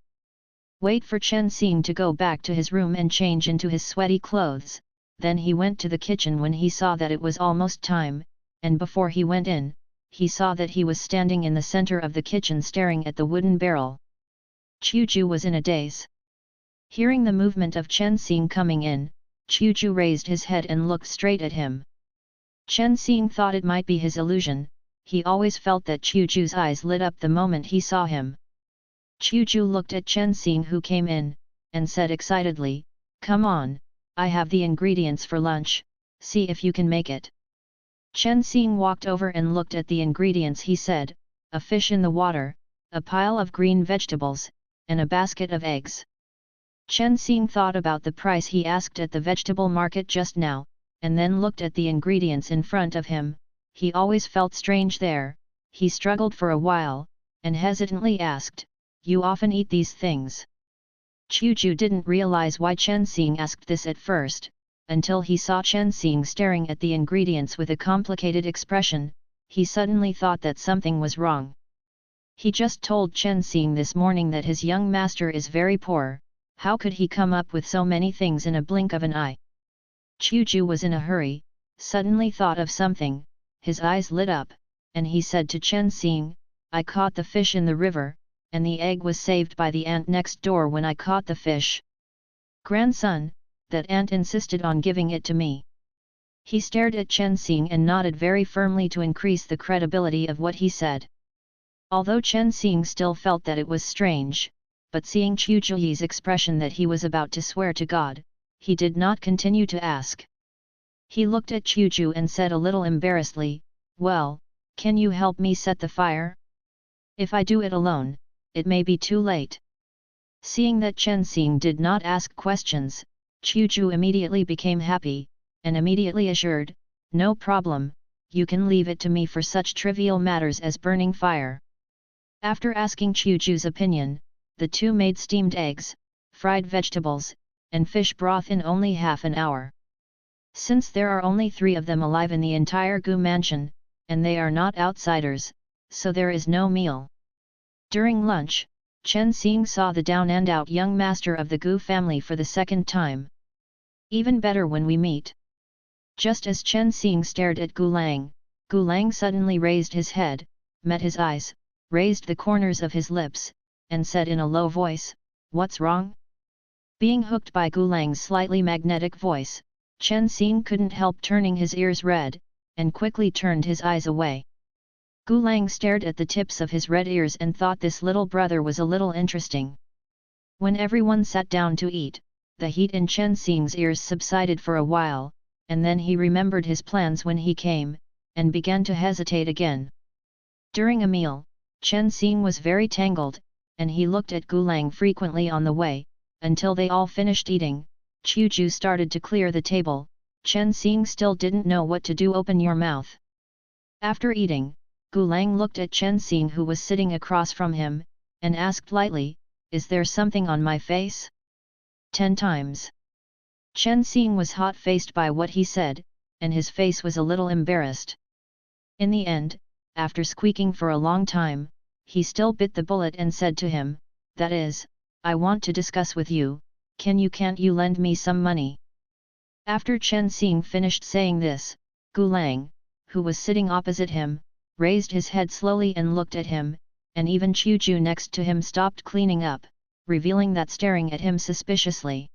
Wait for Chen Xing to go back to his room and change into his sweaty clothes, then he went to the kitchen when he saw that it was almost time, and before he went in, he saw that he was standing in the center of the kitchen staring at the wooden barrel. Chuju was in a daze. Hearing the movement of Chen Xing coming in, Chuju raised his head and looked straight at him. Chen Xing thought it might be his illusion, he always felt that Chuju's eyes lit up the moment he saw him. Chuju looked at Chen Xing who came in, and said excitedly, Come on, I have the ingredients for lunch, see if you can make it. Chen Xing walked over and looked at the ingredients. He said, a fish in the water, a pile of green vegetables, and a basket of eggs. Chen Xing thought about the price he asked at the vegetable market just now, and then looked at the ingredients in front of him. He always felt strange there. He struggled for a while, and hesitantly asked, you often eat these things? Chuju didn't realize why Chen Xing asked this at first, until he saw Chen Xing staring at the ingredients with a complicated expression. He suddenly thought that something was wrong. He just told Chen Xing this morning that his young master is very poor. How could he come up with so many things in a blink of an eye? Chuju was in a hurry, suddenly thought of something, his eyes lit up, and he said to Chen Xing, I caught the fish in the river, and the egg was saved by the ant next door when I caught the fish. Grandson, that ant insisted on giving it to me. He stared at Chen Xing and nodded very firmly to increase the credibility of what he said. Although Chen Xing still felt that it was strange, but seeing Chu Juyi's expression that he was about to swear to God, he did not continue to ask. He looked at Chu Ju and said a little embarrassedly, well, can you help me set the fire? If I do it alone, it may be too late. Seeing that Chen Xing did not ask questions, Chu Ju immediately became happy, and immediately assured, no problem, you can leave it to me for such trivial matters as burning fire. After asking Chu Ju's opinion, the two made steamed eggs, fried vegetables, and fish broth in only half an hour. Since there are only 3 of them alive in the entire Gu mansion, and they are not outsiders, so there is no meal. During lunch, Chen Xing saw the down and out young master of the Gu family for the second time. Even better when we meet. Just as Chen Xing stared at Gu Lang suddenly raised his head, met his eyes, raised the corners of his lips, and said in a low voice, what's wrong? Being hooked by Gu Lang's slightly magnetic voice, Chen Xing couldn't help turning his ears red, and quickly turned his eyes away. Gu Lang stared at the tips of his red ears and thought this little brother was a little interesting. When everyone sat down to eat, the heat in Chen Xing's ears subsided for a while, and then he remembered his plans when he came, and began to hesitate again. During a meal, Chen Xing was very tangled, and he looked at Gu Lang frequently on the way, until they all finished eating. Chu Ju started to clear the table. Chen Xing still didn't know what to do. Open your mouth. After eating, Gu Lang looked at Chen Xing who was sitting across from him, and asked lightly, is there something on my face? 10 times. Chen Xing was hot-faced by what he said, and his face was a little embarrassed. In the end, after squeaking for a long time, he still bit the bullet and said to him, that is, I want to discuss with you, can't you lend me some money? After Chen Xing finished saying this, Gu Lang, who was sitting opposite him, raised his head slowly and looked at him, and even Chu Ju next to him stopped cleaning up, revealing that staring at him suspiciously.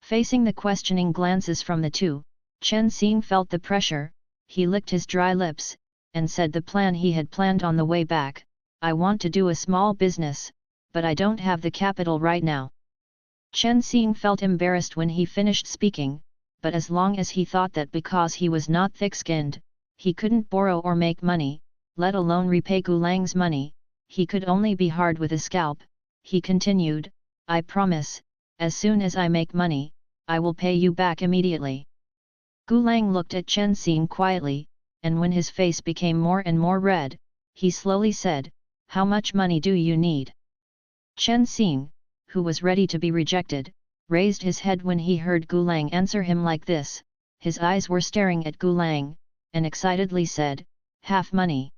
Facing the questioning glances from the two, Chen Xing felt the pressure. He licked his dry lips, and said the plan he had planned on the way back, I want to do a small business, but I don't have the capital right now. Chen Xing felt embarrassed when he finished speaking, but as long as he thought that because he was not thick-skinned, he couldn't borrow or make money, let alone repay Gu Lang's money, he could only be hard with a scalp. He continued, I promise, as soon as I make money, I will pay you back immediately. Gu Lang looked at Chen Xing quietly, and when his face became more and more red, he slowly said, how much money do you need? Chen Xing, who was ready to be rejected, raised his head when he heard Gu Lang answer him like this. His eyes were staring at Gu Lang, and excitedly said, half money.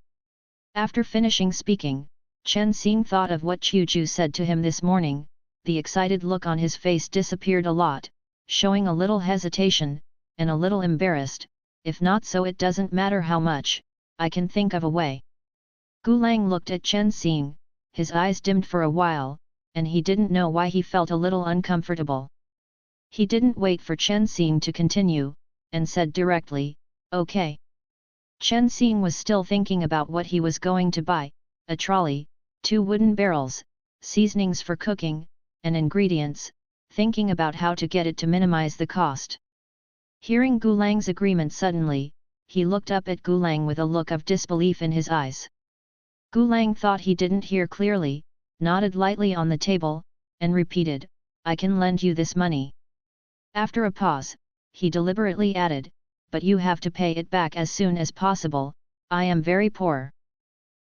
After finishing speaking, Chen Xing thought of what Chu Ju said to him this morning. The excited look on his face disappeared a lot, showing a little hesitation, and a little embarrassed. If not, so it doesn't matter how much, I can think of a way. Gu Lang looked at Chen Xing, his eyes dimmed for a while, and he didn't know why he felt a little uncomfortable. He didn't wait for Chen Xing to continue, and said directly, okay. Chen Xing was still thinking about what he was going to buy, a trolley, 2 wooden barrels, seasonings for cooking, and ingredients, thinking about how to get it to minimize the cost. Hearing Gulang's agreement suddenly, he looked up at Gulang with a look of disbelief in his eyes. Gulang thought he didn't hear clearly, nodded lightly on the table, and repeated, "I can lend you this money." After a pause, he deliberately added, "But you have to pay it back as soon as possible, I am very poor."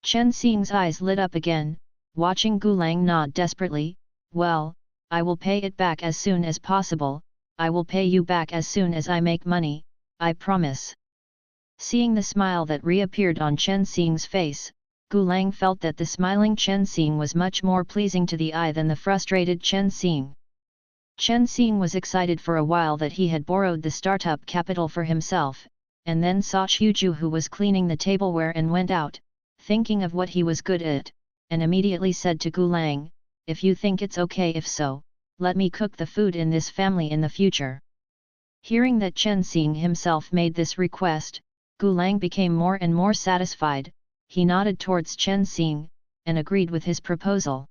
Chen Xing's eyes lit up again, watching Gulang nod desperately, "Well, I will pay it back as soon as possible, I will pay you back as soon as I make money, I promise." Seeing the smile that reappeared on Chen Xing's face, Gulang felt that the smiling Chen Xing was much more pleasing to the eye than the frustrated Chen Xing. Chen Xing was excited for a while that he had borrowed the startup capital for himself, and then saw Chuju who was cleaning the tableware and went out, thinking of what he was good at, and immediately said to Gulang, "If you think it's okay, if so, let me cook the food in this family in the future." Hearing that Chen Xing himself made this request, Gulang became more and more satisfied. He nodded towards Chen Xing, and agreed with his proposal.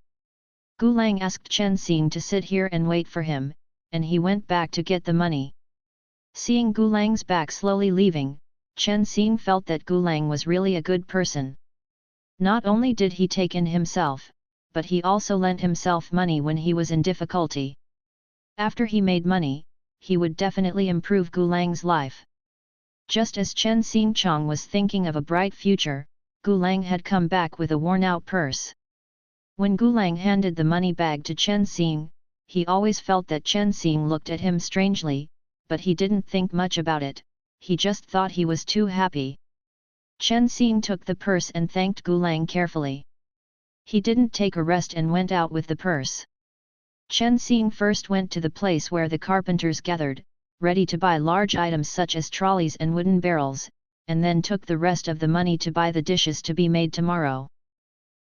Gulang asked Chen Xing to sit here and wait for him, and he went back to get the money. Seeing Gulang's back slowly leaving, Chen Xing felt that Gulang was really a good person. Not only did he take in himself, but he also lent himself money when he was in difficulty. After he made money, he would definitely improve Gulang's life. Just as Chen Xingchang was thinking of a bright future, Gulang had come back with a worn-out purse. When Gulang handed the money bag to Chen Xing, he always felt that Chen Xing looked at him strangely, but he didn't think much about it, he just thought he was too happy. Chen Xing took the purse and thanked Gulang carefully. He didn't take a rest and went out with the purse. Chen Xing first went to the place where the carpenters gathered, ready to buy large items such as trolleys and wooden barrels, and then took the rest of the money to buy the dishes to be made tomorrow.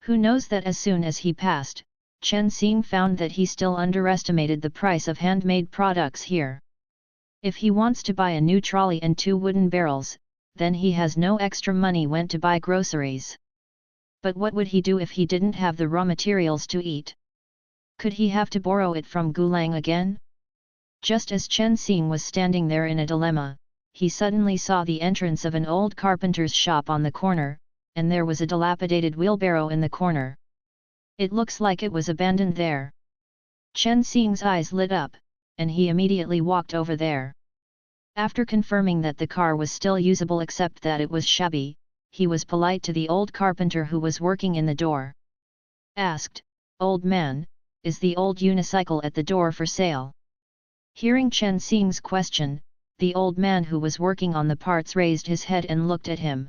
Who knows that as soon as he passed, Chen Xing found that he still underestimated the price of handmade products here. If he wants to buy a new trolley and 2 wooden barrels, then he has no extra money went to buy groceries. But what would he do if he didn't have the raw materials to eat? Could he have to borrow it from Gulang again? Just as Chen Xing was standing there in a dilemma, he suddenly saw the entrance of an old carpenter's shop on the corner, and there was a dilapidated wheelbarrow in the corner. It looks like it was abandoned there. Chen Xing's eyes lit up, and he immediately walked over there. After confirming that the car was still usable except that it was shabby, he was polite to the old carpenter who was working in the door. Asked, "Old man, is the old unicycle at the door for sale?" Hearing Chen Xing's question, the old man who was working on the parts raised his head and looked at him.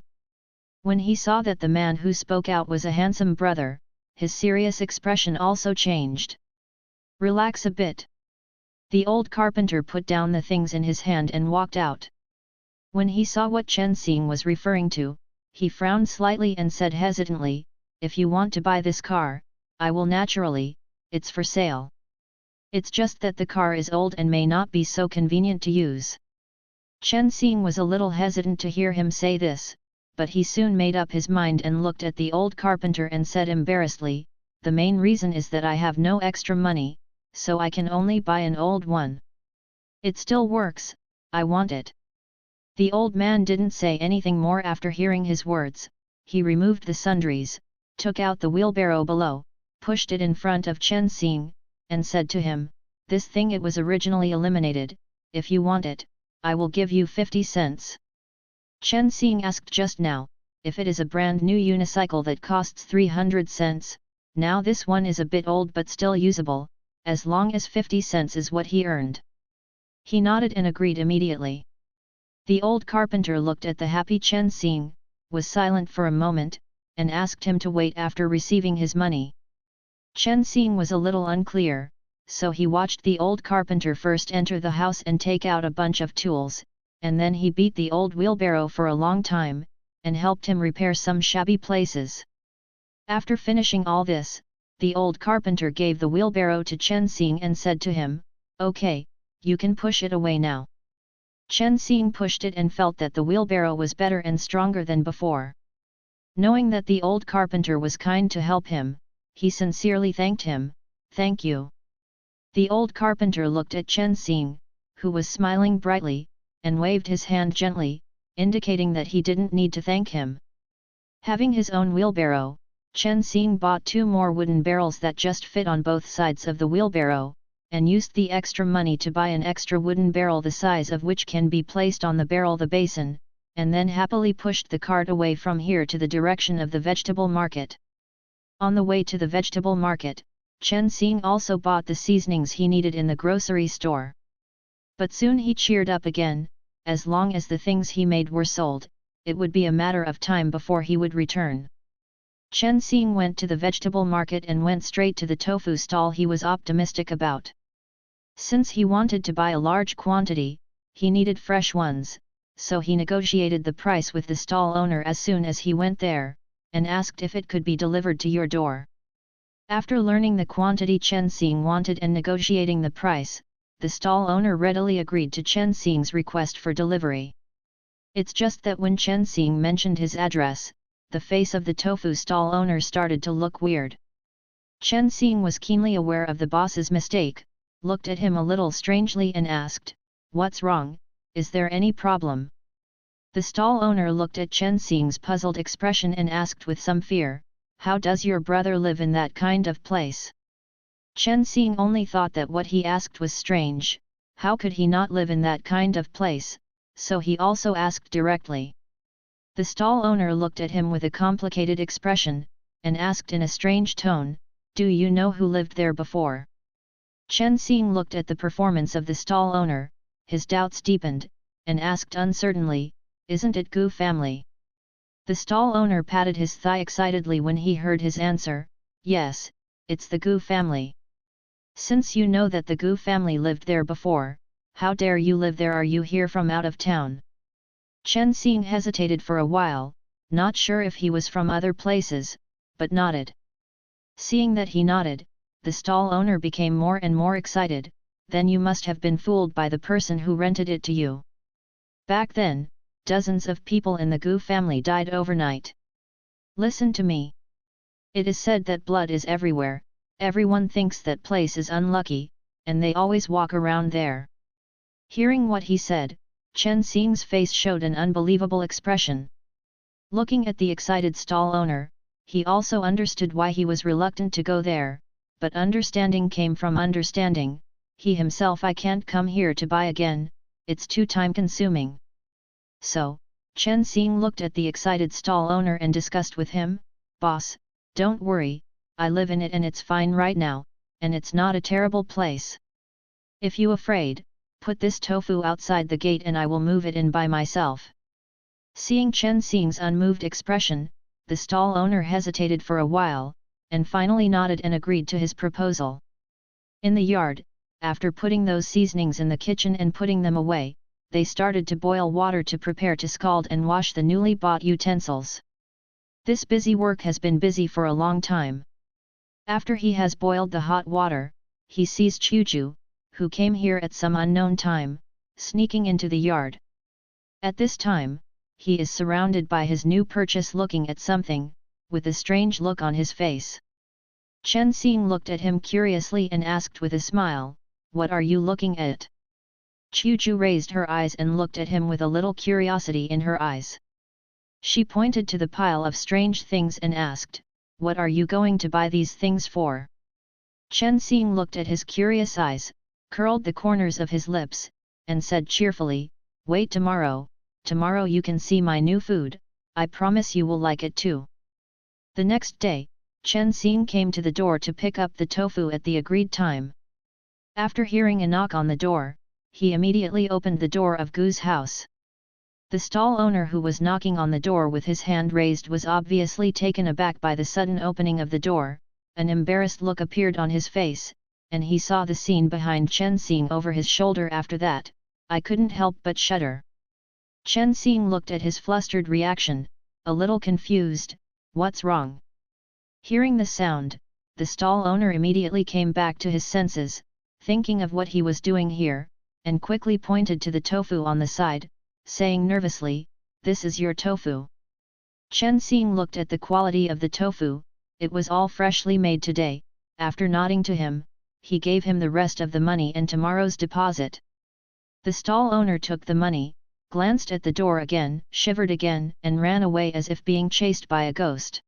When he saw that the man who spoke out was a handsome brother, his serious expression also changed. "Relax a bit." The old carpenter put down the things in his hand and walked out. When he saw what Chen Xing was referring to, he frowned slightly and said hesitantly, "If you want to buy this car, I will naturally, it's for sale. It's just that the car is old and may not be so convenient to use." Chen Xing was a little hesitant to hear him say this, but he soon made up his mind and looked at the old carpenter and said embarrassedly, "The main reason is that I have no extra money, so I can only buy an old one. It still works, I want it." The old man didn't say anything more after hearing his words. He removed the sundries, took out the wheelbarrow below, pushed it in front of Chen Xing, and said to him, "This thing it was originally eliminated, if you want it, I will give you 50 cents. Chen Xing asked just now, if it is a brand new unicycle that costs 300 cents, now this one is a bit old but still usable, as long as 50 cents is what he earned. He nodded and agreed immediately. The old carpenter looked at the happy Chen Xing, was silent for a moment, and asked him to wait after receiving his money. Chen Xing was a little unclear, so he watched the old carpenter first enter the house and take out a bunch of tools, and then he beat the old wheelbarrow for a long time, and helped him repair some shabby places. After finishing all this, the old carpenter gave the wheelbarrow to Chen Xing and said to him, "Okay, you can push it away now." Chen Xing pushed it and felt that the wheelbarrow was better and stronger than before. Knowing that the old carpenter was kind to help him, he sincerely thanked him, "Thank you." The old carpenter looked at Chen Xing, who was smiling brightly, and waved his hand gently, indicating that he didn't need to thank him. Having his own wheelbarrow, Chen Xing bought 2 more wooden barrels that just fit on both sides of the wheelbarrow, and used the extra money to buy an extra wooden barrel the size of which can be placed on the barrel the basin, and then happily pushed the cart away from here to the direction of the vegetable market. On the way to the vegetable market, Chen Xing also bought the seasonings he needed in the grocery store. But soon he cheered up again. As long as the things he made were sold, it would be a matter of time before he would return. Chen Xing went to the vegetable market and went straight to the tofu stall he was optimistic about. Since he wanted to buy a large quantity, he needed fresh ones, so he negotiated the price with the stall owner as soon as he went there, and asked if it could be delivered to your door. After learning the quantity Chen Xing wanted and negotiating the price, the stall owner readily agreed to Chen Xing's request for delivery. It's just that when Chen Xing mentioned his address, the face of the tofu stall owner started to look weird. Chen Xing was keenly aware of the boss's mistake, looked at him a little strangely and asked, "What's wrong, is there any problem?" The stall owner looked at Chen Xing's puzzled expression and asked with some fear, "How does your brother live in that kind of place?" Chen Xing only thought that what he asked was strange. How could he not live in that kind of place? So he also asked directly. The stall owner looked at him with a complicated expression, and asked in a strange tone, "Do you know who lived there before?" Chen Xing looked at the performance of the stall owner, his doubts deepened, and asked uncertainly, "Isn't it Gu family?" The stall owner patted his thigh excitedly when he heard his answer, "Yes, it's the Gu family." "Since you know that the Gu family lived there before, how dare you live there? Are you here from out of town?" Chen Xing hesitated for a while, not sure if he was from other places, but nodded. Seeing that he nodded, the stall owner became more and more excited. "Then you must have been fooled by the person who rented it to you. Back then, dozens of people in the Gu family died overnight. Listen to me. It is said that blood is everywhere, everyone thinks that place is unlucky, and they always walk around there." Hearing what he said, Chen Xing's face showed an unbelievable expression. Looking at the excited stall owner, he also understood why he was reluctant to go there, but understanding came from understanding. He himself, "I can't come here to buy again, it's too time-consuming." So, Chen Xing looked at the excited stall owner and discussed with him, "Boss, don't worry, I live in it and it's fine right now, and it's not a terrible place. If you afraid, put this tofu outside the gate and I will move it in by myself." Seeing Chen Xing's unmoved expression, the stall owner hesitated for a while, and finally nodded and agreed to his proposal. In the yard, after putting those seasonings in the kitchen and putting them away, they started to boil water to prepare to scald and wash the newly bought utensils. This busy work has been busy for a long time. After he has boiled the hot water, he sees Chuju, who came here at some unknown time, sneaking into the yard. At this time, he is surrounded by his new purchase looking at something, with a strange look on his face. Chen Xing looked at him curiously and asked with a smile, "What are you looking at?" Chuju raised her eyes and looked at him with a little curiosity in her eyes. She pointed to the pile of strange things and asked, "What are you going to buy these things for?" Chen Xing looked at his curious eyes, curled the corners of his lips, and said cheerfully, "Wait tomorrow you can see my new food, I promise you will like it too." The next day, Chen Xing came to the door to pick up the tofu at the agreed time. After hearing a knock on the door, he immediately opened the door of Gu's house. The stall owner who was knocking on the door with his hand raised was obviously taken aback by the sudden opening of the door. An embarrassed look appeared on his face, and he saw the scene behind Chen Xing over his shoulder. After that, I couldn't help but shudder. Chen Xing looked at his flustered reaction, a little confused. "What's wrong?" Hearing the sound, the stall owner immediately came back to his senses, thinking of what he was doing here, and quickly pointed to the tofu on the side, saying nervously, "This is your tofu." Chen Xing looked at the quality of the tofu. It was all freshly made today. After nodding to him, he gave him the rest of the money and tomorrow's deposit. The stall owner took the money, glanced at the door again, shivered again, and ran away as if being chased by a ghost.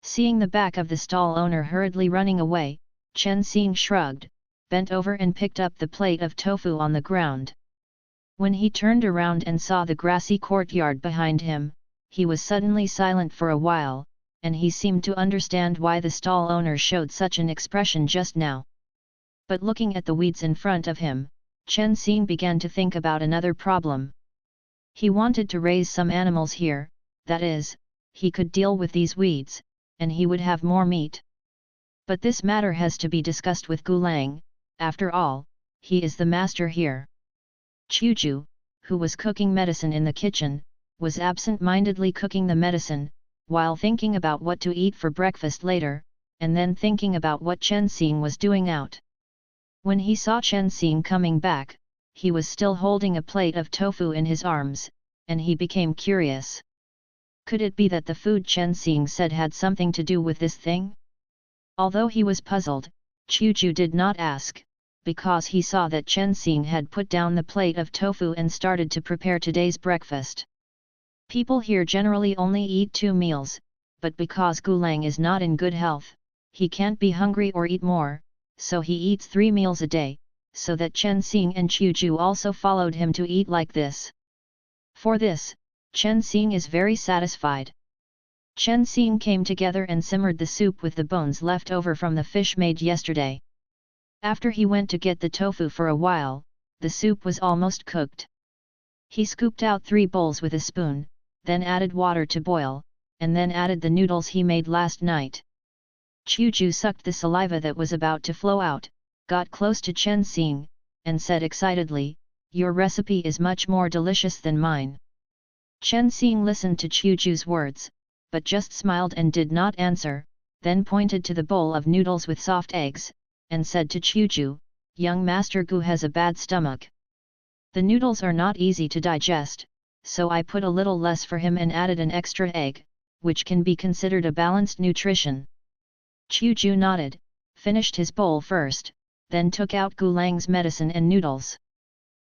Seeing the back of the stall owner hurriedly running away, Chen Xing shrugged, bent over and picked up the plate of tofu on the ground. When he turned around and saw the grassy courtyard behind him, he was suddenly silent for a while, and he seemed to understand why the stall owner showed such an expression just now. But looking at the weeds in front of him, Chen Xing began to think about another problem. He wanted to raise some animals here, that is, he could deal with these weeds, and he would have more meat. But this matter has to be discussed with Gulang, after all, he is the master here. Chuju, who was cooking medicine in the kitchen, was absent-mindedly cooking the medicine, while thinking about what to eat for breakfast later, and then thinking about what Chen Xing was doing out. When he saw Chen Xing coming back, he was still holding a plate of tofu in his arms, and he became curious. Could it be that the food Chen Xing said had something to do with this thing? Although he was puzzled, Chuju did not ask, because he saw that Chen Xing had put down the plate of tofu and started to prepare today's breakfast. People here generally only eat 2 meals, but because Gulang is not in good health, he can't be hungry or eat more, so he eats 3 meals a day, so that Chen Xing and Chuju also followed him to eat like this. For this, Chen Xing is very satisfied. Chen Xing came together and simmered the soup with the bones left over from the fish made yesterday. After he went to get the tofu for a while, the soup was almost cooked. He scooped out 3 bowls with a spoon, then added water to boil, and then added the noodles he made last night. Chuju sucked the saliva that was about to flow out, got close to Chen Xing, and said excitedly, "Your recipe is much more delicious than mine." Chen Xing listened to Chuju's words, but just smiled and did not answer, then pointed to the bowl of noodles with soft eggs, and said to Chuju, "Young Master Gu has a bad stomach. The noodles are not easy to digest, so I put a little less for him and added an extra egg, which can be considered a balanced nutrition." Chuju nodded, finished his bowl first, then took out Gulang's medicine and noodles.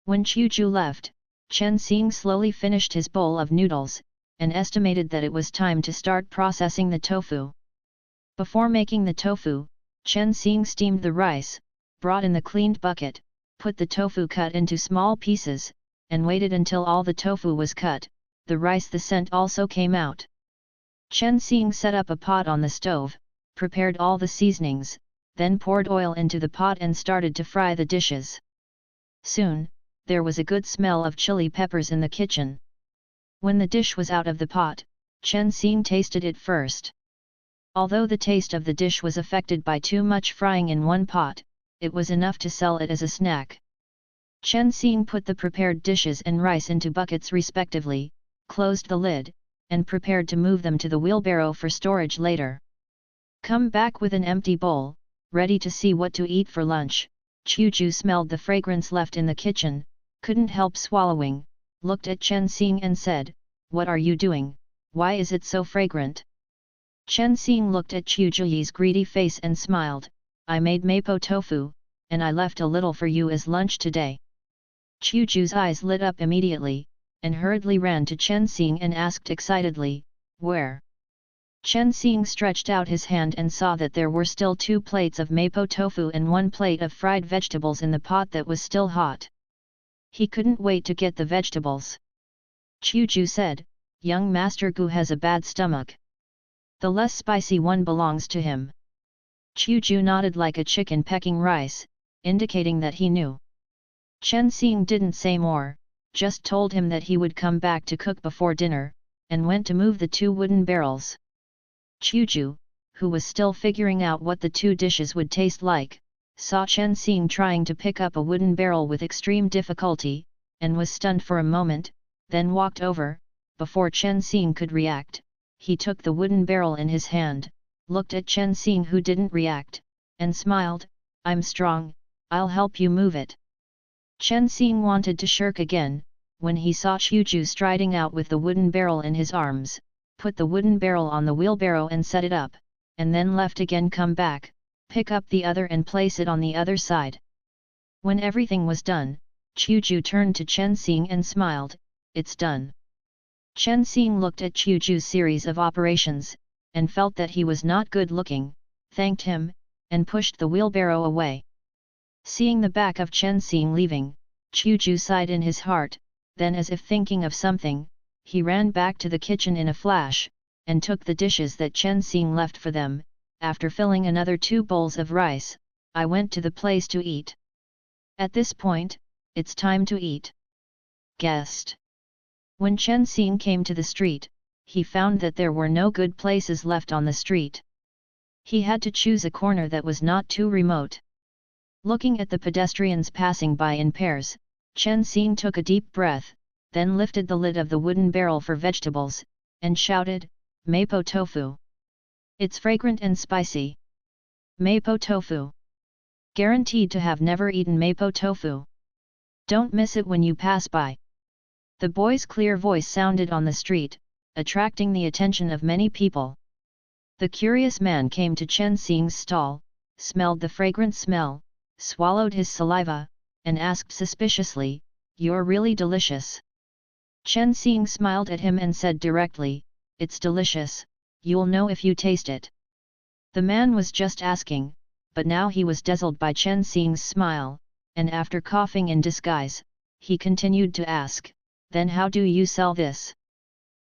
When Chuju left, Chen Xing slowly finished his bowl of noodles, and estimated that it was time to start processing the tofu. Before making the tofu, Chen Xing steamed the rice, brought in the cleaned bucket, put the tofu cut into small pieces, and waited until all the tofu was cut, the scent also came out. Chen Xing set up a pot on the stove, prepared all the seasonings, then poured oil into the pot and started to fry the dishes. Soon, there was a good smell of chili peppers in the kitchen. When the dish was out of the pot, Chen Xing tasted it first. Although the taste of the dish was affected by too much frying in one pot, it was enough to sell it as a snack. Chen Xing put the prepared dishes and rice into buckets respectively, closed the lid, and prepared to move them to the wheelbarrow for storage later. Come back with an empty bowl, ready to see what to eat for lunch. Chuju smelled the fragrance left in the kitchen, couldn't help swallowing, looked at Chen Xing and said, "What are you doing? Why is it so fragrant?" Chen Xing looked at Chuju's greedy face and smiled, "I made mapo tofu, and I left a little for you as lunch today." Chuju's eyes lit up immediately, and hurriedly ran to Chen Xing and asked excitedly, "Where?" Chen Xing stretched out his hand and saw that there were still 2 plates of mapo tofu and 1 plate of fried vegetables in the pot that was still hot. He couldn't wait to get the vegetables. Chuju said, "Young Master Gu has a bad stomach. The less spicy one belongs to him." Chuju nodded like a chicken pecking rice, indicating that he knew. Chen Xing didn't say more, just told him that he would come back to cook before dinner, and went to move the 2 wooden barrels. Chuju, who was still figuring out what the 2 dishes would taste like, saw Chen Xing trying to pick up a wooden barrel with extreme difficulty, and was stunned for a moment, then walked over. Before Chen Xing could react, he took the wooden barrel in his hand, looked at Chen Xing who didn't react, and smiled, "I'm strong, I'll help you move it." Chen Xing wanted to shirk again, when he saw Chuju striding out with the wooden barrel in his arms, put the wooden barrel on the wheelbarrow and set it up, and then left again come back, pick up the other and place it on the other side. When everything was done, Chuju turned to Chen Xing and smiled, "It's done." Chen Xing looked at Chuju's series of operations, and felt that he was not good looking, thanked him, and pushed the wheelbarrow away. Seeing the back of Chen Xing leaving, Chuju sighed in his heart, then as if thinking of something, he ran back to the kitchen in a flash, and took the dishes that Chen Xing left for them. After filling another 2 bowls of rice, I went to the place to eat. At this point, it's time to eat. Guest. When Chen Xing came to the street, he found that there were no good places left on the street. He had to choose a corner that was not too remote. Looking at the pedestrians passing by in pairs, Chen Xing took a deep breath, then lifted the lid of the wooden barrel for vegetables, and shouted, "Mapo tofu! It's fragrant and spicy. Mapo tofu! Guaranteed to have never eaten mapo tofu. Don't miss it when you pass by." The boy's clear voice sounded on the street, attracting the attention of many people. The curious man came to Chen Xing's stall, smelled the fragrant smell, swallowed his saliva, and asked suspiciously, "You're really delicious." Chen Xing smiled at him and said directly, "It's delicious, you'll know if you taste it." The man was just asking, but now he was dazzled by Chen Xing's smile, and after coughing in disguise, he continued to ask, "Then how do you sell this?"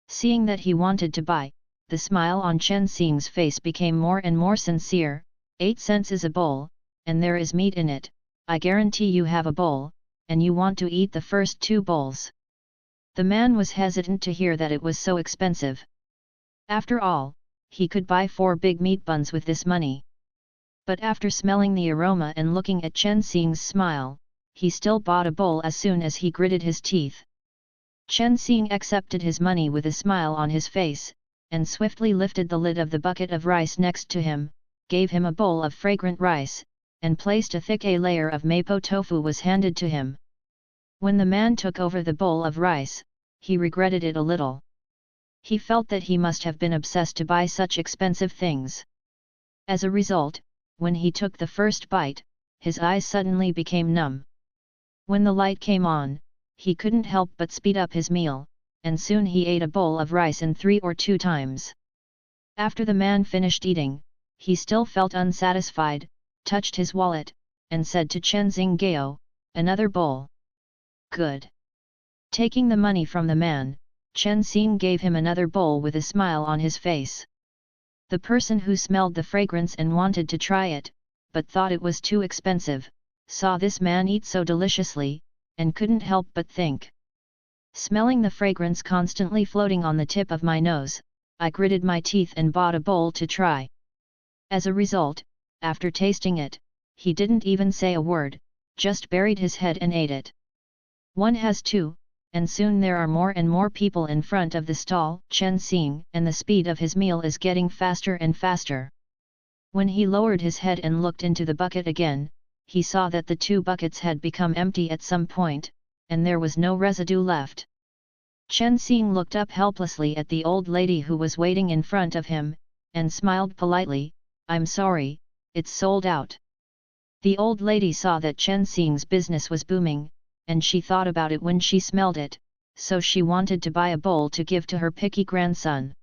Seeing that he wanted to buy, the smile on Chen Xing's face became more and more sincere. 8 cents is a bowl, and there is meat in it. I guarantee you have a bowl, and you want to eat the first 2 bowls. The man was hesitant to hear that it was so expensive. After all, he could buy 4 big meat buns with this money. But after smelling the aroma and looking at Chen Xing's smile, he still bought a bowl as soon as he gritted his teeth. Chen Xing accepted his money with a smile on his face, and swiftly lifted the lid of the bucket of rice next to him, gave him a bowl of fragrant rice, and placed a thick layer of mapo tofu was handed to him. When the man took over the bowl of rice, he regretted it a little. He felt that he must have been obsessed to buy such expensive things. As a result, when he took the first bite, his eyes suddenly became numb. When the light came on, he couldn't help but speed up his meal, and soon he ate a bowl of rice in 3 or 2 times. After the man finished eating, he still felt unsatisfied, touched his wallet, and said to Chen Xing, "Another bowl." "Good." Taking the money from the man, Chen Xing gave him another bowl with a smile on his face. The person who smelled the fragrance and wanted to try it, but thought it was too expensive, saw this man eat so deliciously, and couldn't help but think. Smelling the fragrance constantly floating on the tip of my nose, I gritted my teeth and bought a bowl to try. As a result, after tasting it, he didn't even say a word, just buried his head and ate it. One has 2, and soon there are more and more people in front of the stall, Chen Xing, and the speed of his meal is getting faster and faster. When he lowered his head and looked into the bucket again, he saw that the 2 buckets had become empty at some point, and there was no residue left. Chen Xing looked up helplessly at the old lady who was waiting in front of him, and smiled politely, "I'm sorry, it's sold out." The old lady saw that Chen Xing's business was booming, and she thought about it when she smelled it, so she wanted to buy a bowl to give to her picky grandson.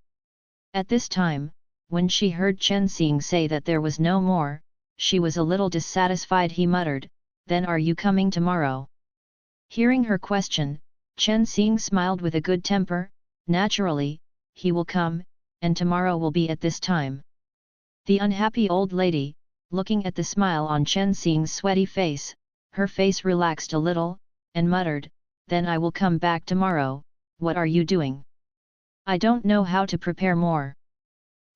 At this time, when she heard Chen Xing say that there was no more, she was a little dissatisfied. He muttered, "Then are you coming tomorrow?" Hearing her question, Chen Xing smiled with a good temper, "Naturally, he will come, and tomorrow will be at this time." The unhappy old lady, looking at the smile on Chen Xing's sweaty face, her face relaxed a little, and muttered, "Then I will come back tomorrow. What are you doing?" "I don't know how to prepare more."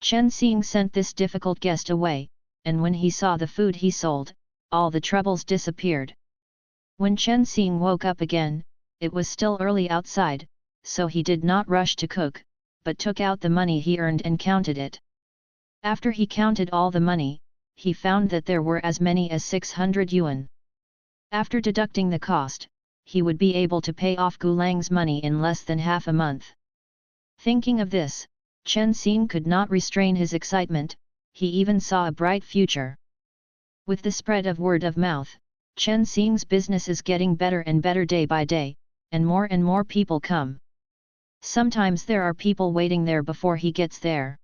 Chen Xing sent this difficult guest away, and when he saw the food he sold, all the troubles disappeared. When Chen Xing woke up again, it was still early outside, so he did not rush to cook, but took out the money he earned and counted it. After he counted all the money, he found that there were as many as 600 yuan. After deducting the cost, he would be able to pay off Gulang's money in less than half a month. Thinking of this, Chen Xing could not restrain his excitement. He even saw a bright future. With the spread of word of mouth, Chen Xing's business is getting better and better day by day, and more people come. Sometimes there are people waiting there before he gets there.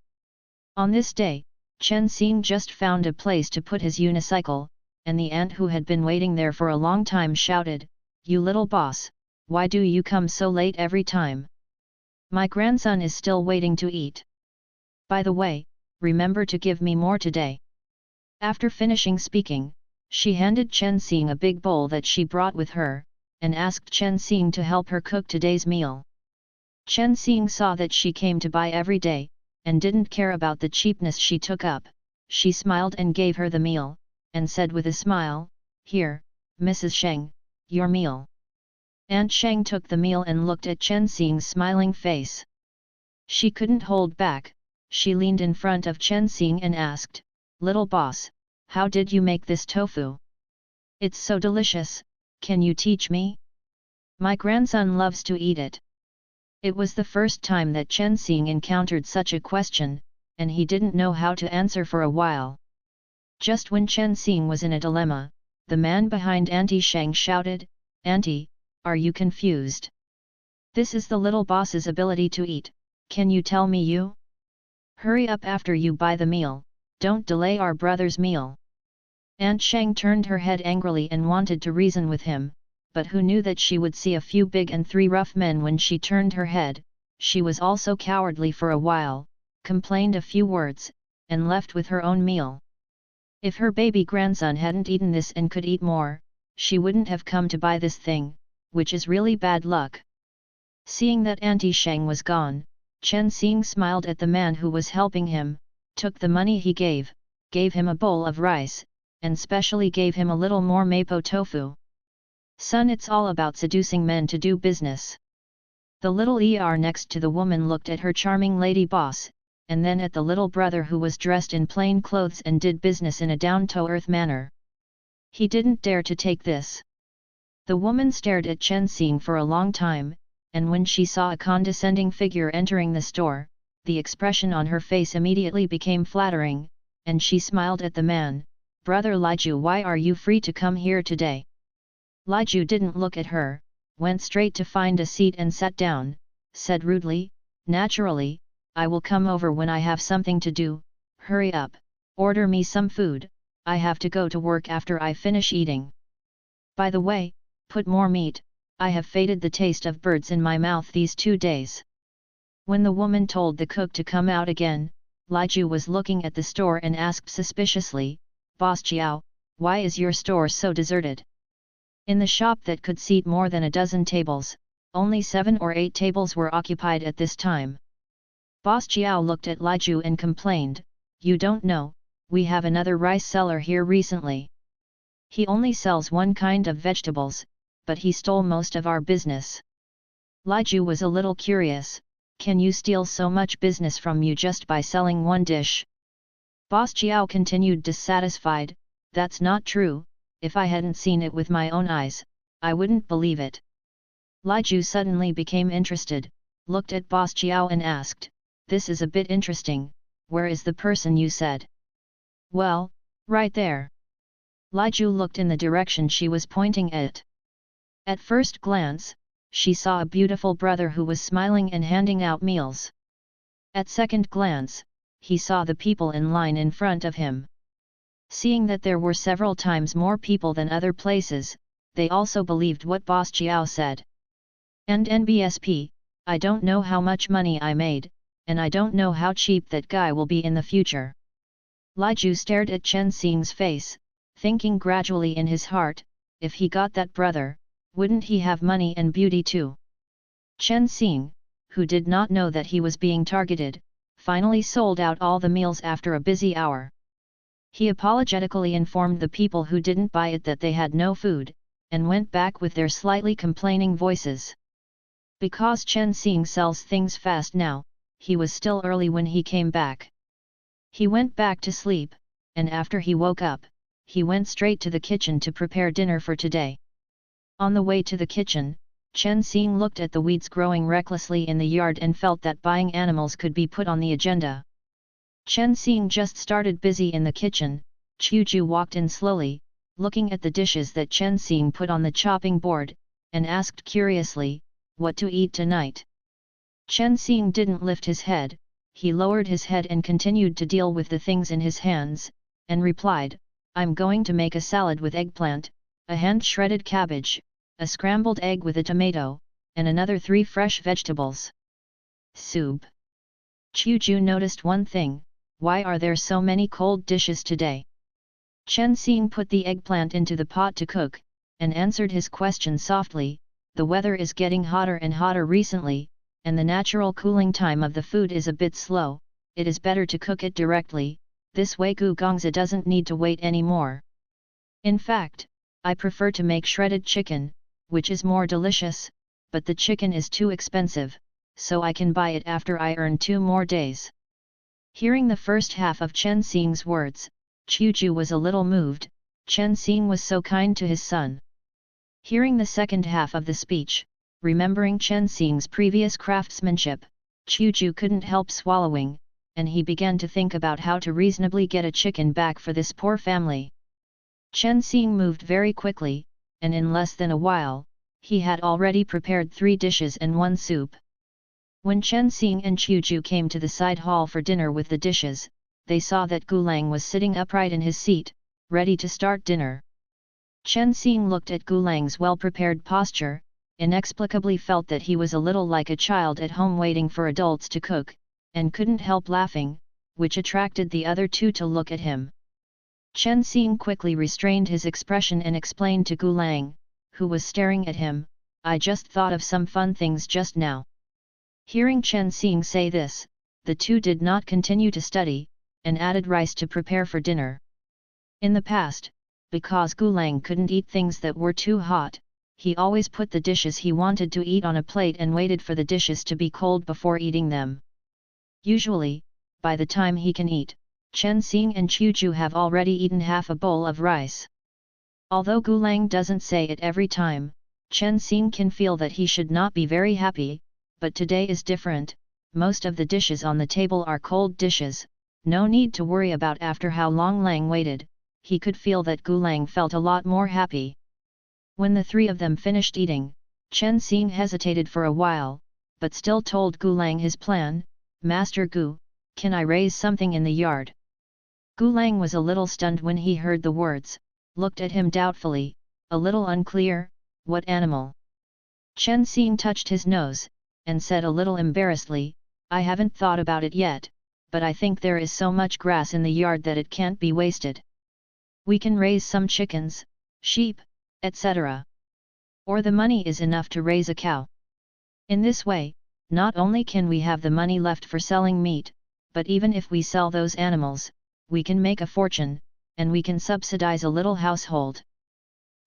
On this day, Chen Xing just found a place to put his unicycle, and the ant who had been waiting there for a long time shouted, "You little boss, why do you come so late every time? My grandson is still waiting to eat. By the way, remember to give me more today." After finishing speaking, she handed Chen Xing a big bowl that she brought with her, and asked Chen Xing to help her cook today's meal. Chen Xing saw that she came to buy every day, and didn't care about the cheapness she took up. She smiled and gave her the meal, and said with a smile, "Here, Mrs. Sheng, your meal." Aunt Sheng took the meal and looked at Chen Xing's smiling face. She couldn't hold back, she leaned in front of Chen Xing and asked, "Little boss, how did you make this tofu? It's so delicious, can you teach me? My grandson loves to eat it." It was the first time that Chen Xing encountered such a question, and he didn't know how to answer for a while. Just when Chen Xing was in a dilemma, the man behind Auntie Sheng shouted, "Auntie, are you confused? This is the little boss's ability to eat, can you tell me you? Hurry up after you buy the meal, don't delay our brother's meal." Aunt Sheng turned her head angrily and wanted to reason with him, but who knew that she would see a few big and 3 rough men when she turned her head. She was also cowardly for a while, complained a few words, and left with her own meal. If her baby grandson hadn't eaten this and could eat more, she wouldn't have come to buy this thing, which is really bad luck. Seeing that Auntie Sheng was gone, Chen Xing smiled at the man who was helping him, took the money he gave him a bowl of rice, and specially gave him a little more mapo tofu. "Son, it's all about seducing men to do business." The little ER next to the woman looked at her charming lady boss, and then at the little brother who was dressed in plain clothes and did business in a down-to-earth manner. He didn't dare to take this. The woman stared at Chen Xing for a long time, and when she saw a condescending figure entering the store, the expression on her face immediately became flattering, and she smiled at the man, "Brother Liju, why are you free to come here today?" Liju didn't look at her, went straight to find a seat and sat down, said rudely, "Naturally, I will come over when I have something to do. Hurry up, order me some food, I have to go to work after I finish eating. By the way, put more meat, I have faded the taste of birds in my mouth these 2 days." When the woman told the cook to come out again, Liju was looking at the store and asked suspiciously, "Boss Jiao, why is your store so deserted?" In the shop that could seat more than a dozen tables, only 7 or 8 tables were occupied at this time. Boss Jiao looked at Liju and complained, "You don't know, we have another rice seller here recently. He only sells one kind of vegetables, but he stole most of our business." Liju was a little curious, "Can you steal so much business from you just by selling one dish?" Boss Jiao continued dissatisfied, "That's not true, if I hadn't seen it with my own eyes, I wouldn't believe it." Liju suddenly became interested, looked at Boss Jiao and asked, "This is a bit interesting, where is the person you said?" "Well, right there." Liju looked in the direction she was pointing at. At first glance, she saw a beautiful brother who was smiling and handing out meals. At second glance, he saw the people in line in front of him. Seeing that there were several times more people than other places, they also believed what Boss Jiao said. "And NBSP, I don't know how much money I made, and I don't know how cheap that guy will be in the future." Liju stared at Chen Xing's face, thinking gradually in his heart, if he got that brother, wouldn't he have money and beauty too? Chen Xing, who did not know that he was being targeted, finally sold out all the meals after a busy hour. He apologetically informed the people who didn't buy it that they had no food, and went back with their slightly complaining voices. Because Chen Xing sells things fast now, he was still early when he came back. He went back to sleep, and after he woke up, he went straight to the kitchen to prepare dinner for today. On the way to the kitchen, Chen Xing looked at the weeds growing recklessly in the yard and felt that buying animals could be put on the agenda. Chen Xing just started busy in the kitchen, Chuju walked in slowly, looking at the dishes that Chen Xing put on the chopping board, and asked curiously, "What to eat tonight?" Chen Xing didn't lift his head, he lowered his head and continued to deal with the things in his hands, and replied, "I'm going to make a salad with eggplant, a hand-shredded cabbage, a scrambled egg with a tomato, and another 3 fresh vegetables." Soup. Chuju noticed one thing: why are there so many cold dishes today? Chen Xing put the eggplant into the pot to cook, and answered his question softly, "The weather is getting hotter and hotter recently, and the natural cooling time of the food is a bit slow. It is better to cook it directly, this way Gu Gongzi doesn't need to wait anymore. In fact, I prefer to make shredded chicken, which is more delicious, but the chicken is too expensive, so I can buy it after I earn 2 more days." Hearing the first half of Chen Xing's words, Chuju was a little moved. Chen Xing was so kind to his son. Hearing the second half of the speech, remembering Chen Xing's previous craftsmanship, Chuju couldn't help swallowing, and he began to think about how to reasonably get a chicken back for this poor family. Chen Xing moved very quickly, and in less than a while, he had already prepared 3 dishes and 1 soup. When Chen Xing and Chuju came to the side hall for dinner with the dishes, they saw that Gulang was sitting upright in his seat, ready to start dinner. Chen Xing looked at Gulang's well-prepared posture, inexplicably felt that he was a little like a child at home waiting for adults to cook, and couldn't help laughing, which attracted the other 2 to look at him. Chen Xing quickly restrained his expression and explained to Gulang, who was staring at him, "I just thought of some fun things just now." Hearing Chen Xing say this, the 2 did not continue to study, and added rice to prepare for dinner. In the past, because Gulang couldn't eat things that were too hot, he always put the dishes he wanted to eat on a plate and waited for the dishes to be cold before eating them. Usually, by the time he can eat, Chen Xing and Chuju have already eaten half a bowl of rice. Although Gulang doesn't say it every time, Chen Xing can feel that he should not be very happy, but today is different. Most of the dishes on the table are cold dishes, no need to worry about after how long Lang waited. He could feel that Gulang felt a lot more happy. When the 3 of them finished eating, Chen Xing hesitated for a while, but still told Gulang his plan, "Master Gu, can I raise something in the yard?" Gulang was a little stunned when he heard the words, looked at him doubtfully, a little unclear, "What animal?" Chen Xing touched his nose, and said a little embarrassedly, "I haven't thought about it yet, but I think there is so much grass in the yard that it can't be wasted. We can raise some chickens, sheep, etc. Or the money is enough to raise a cow. In this way, not only can we have the money left for selling meat, but even if we sell those animals, we can make a fortune, and we can subsidize a little household."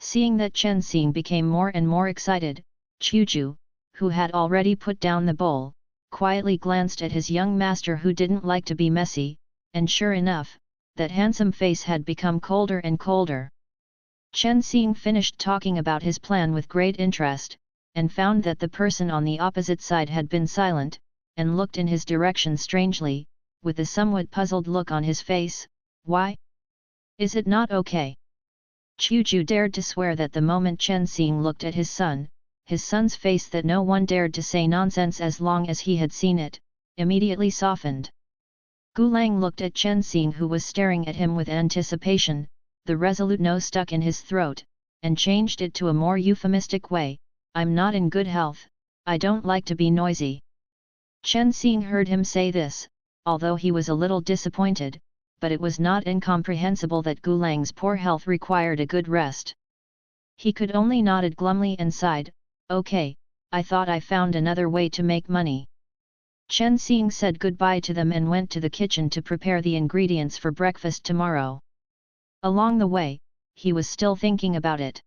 Seeing that Chen Xing became more and more excited, Chuju, who had already put down the bowl, quietly glanced at his young master who didn't like to be messy, and sure enough, that handsome face had become colder and colder. Chen Xing finished talking about his plan with great interest, and found that the person on the opposite side had been silent, and looked in his direction strangely, with a somewhat puzzled look on his face. "Why? Is it not okay?" Chuju dared to swear that the moment Chen Xing looked at his son's face, that no one dared to say nonsense as long as he had seen it, immediately softened. Gulang looked at Chen Xing, who was staring at him with anticipation, the resolute no stuck in his throat, and changed it to a more euphemistic way, "I'm not in good health, I don't like to be noisy." Chen Xing heard him say this, although he was a little disappointed, but it was not incomprehensible that Gulang's poor health required a good rest. He could only nodded glumly and sighed, "Okay, I thought I found another way to make money." Chen Xing said goodbye to them and went to the kitchen to prepare the ingredients for breakfast tomorrow. Along the way, he was still thinking about it.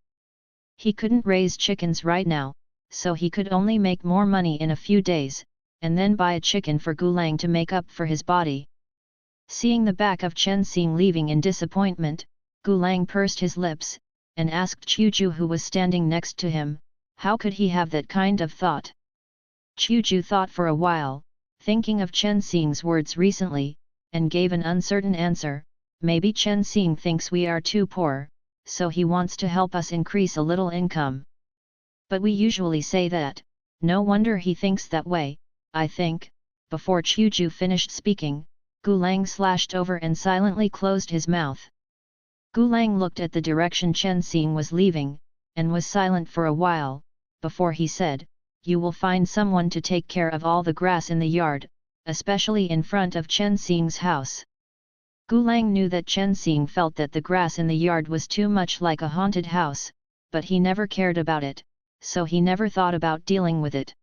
He couldn't raise chickens right now, so he could only make more money in a few days, and then buy a chicken for Gulang to make up for his body. Seeing the back of Chen Xing leaving in disappointment, Gulang pursed his lips, and asked Chuju, who was standing next to him, how could he have that kind of thought? Chuju thought for a while, thinking of Chen Xing's words recently, and gave an uncertain answer, maybe Chen Xing thinks we are too poor, so he wants to help us increase a little income. But we usually say that, no wonder he thinks that way, I think." Before Chuju finished speaking, Gu Lang slashed over and silently closed his mouth. Gu Lang looked at the direction Chen Xing was leaving, and was silent for a while, before he said, "You will find someone to take care of all the grass in the yard, especially in front of Chen Xing's house." Gu Lang knew that Chen Xing felt that the grass in the yard was too much like a haunted house, but he never cared about it, so he never thought about dealing with it.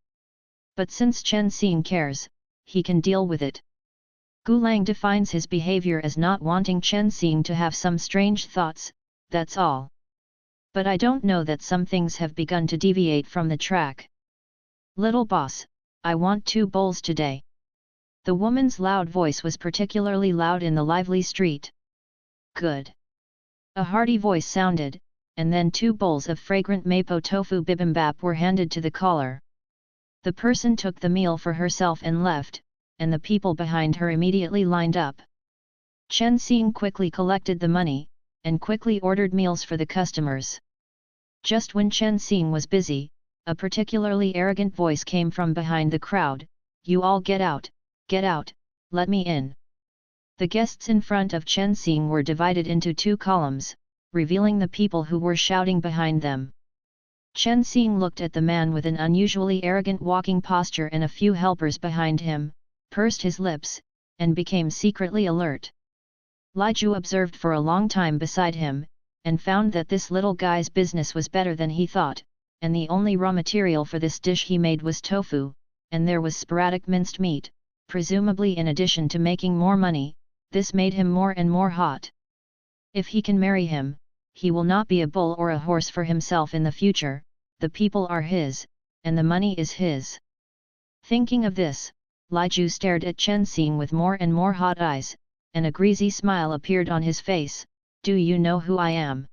But since Chen Xing cares, he can deal with it. Gu Lang defines his behavior as not wanting Chen Xing to have some strange thoughts, that's all. But I don't know that some things have begun to deviate from the track. "Little boss, I want 2 bowls today." The woman's loud voice was particularly loud in the lively street. "Good." A hearty voice sounded, and then 2 bowls of fragrant mapo tofu bibimbap were handed to the caller. The person took the meal for herself and left, and the people behind her immediately lined up. Chen Xing quickly collected the money, and quickly ordered meals for the customers. Just when Chen Xing was busy, a particularly arrogant voice came from behind the crowd, "You all get out, let me in." The guests in front of Chen Xing were divided into 2 columns, revealing the people who were shouting behind them. Chen Xing looked at the man with an unusually arrogant walking posture and a few helpers behind him, pursed his lips, and became secretly alert. Li Ju observed for a long time beside him, and found that this little guy's business was better than he thought, and the only raw material for this dish he made was tofu, and there was sporadic minced meat, presumably in addition to making more money. This made him more and more hot. If he can marry him, he will not be a bull or a horse for himself in the future, the people are his, and the money is his. Thinking of this, Li Ju stared at Chen Xing with more and more hot eyes, and a greasy smile appeared on his face. "Do you know who I am?"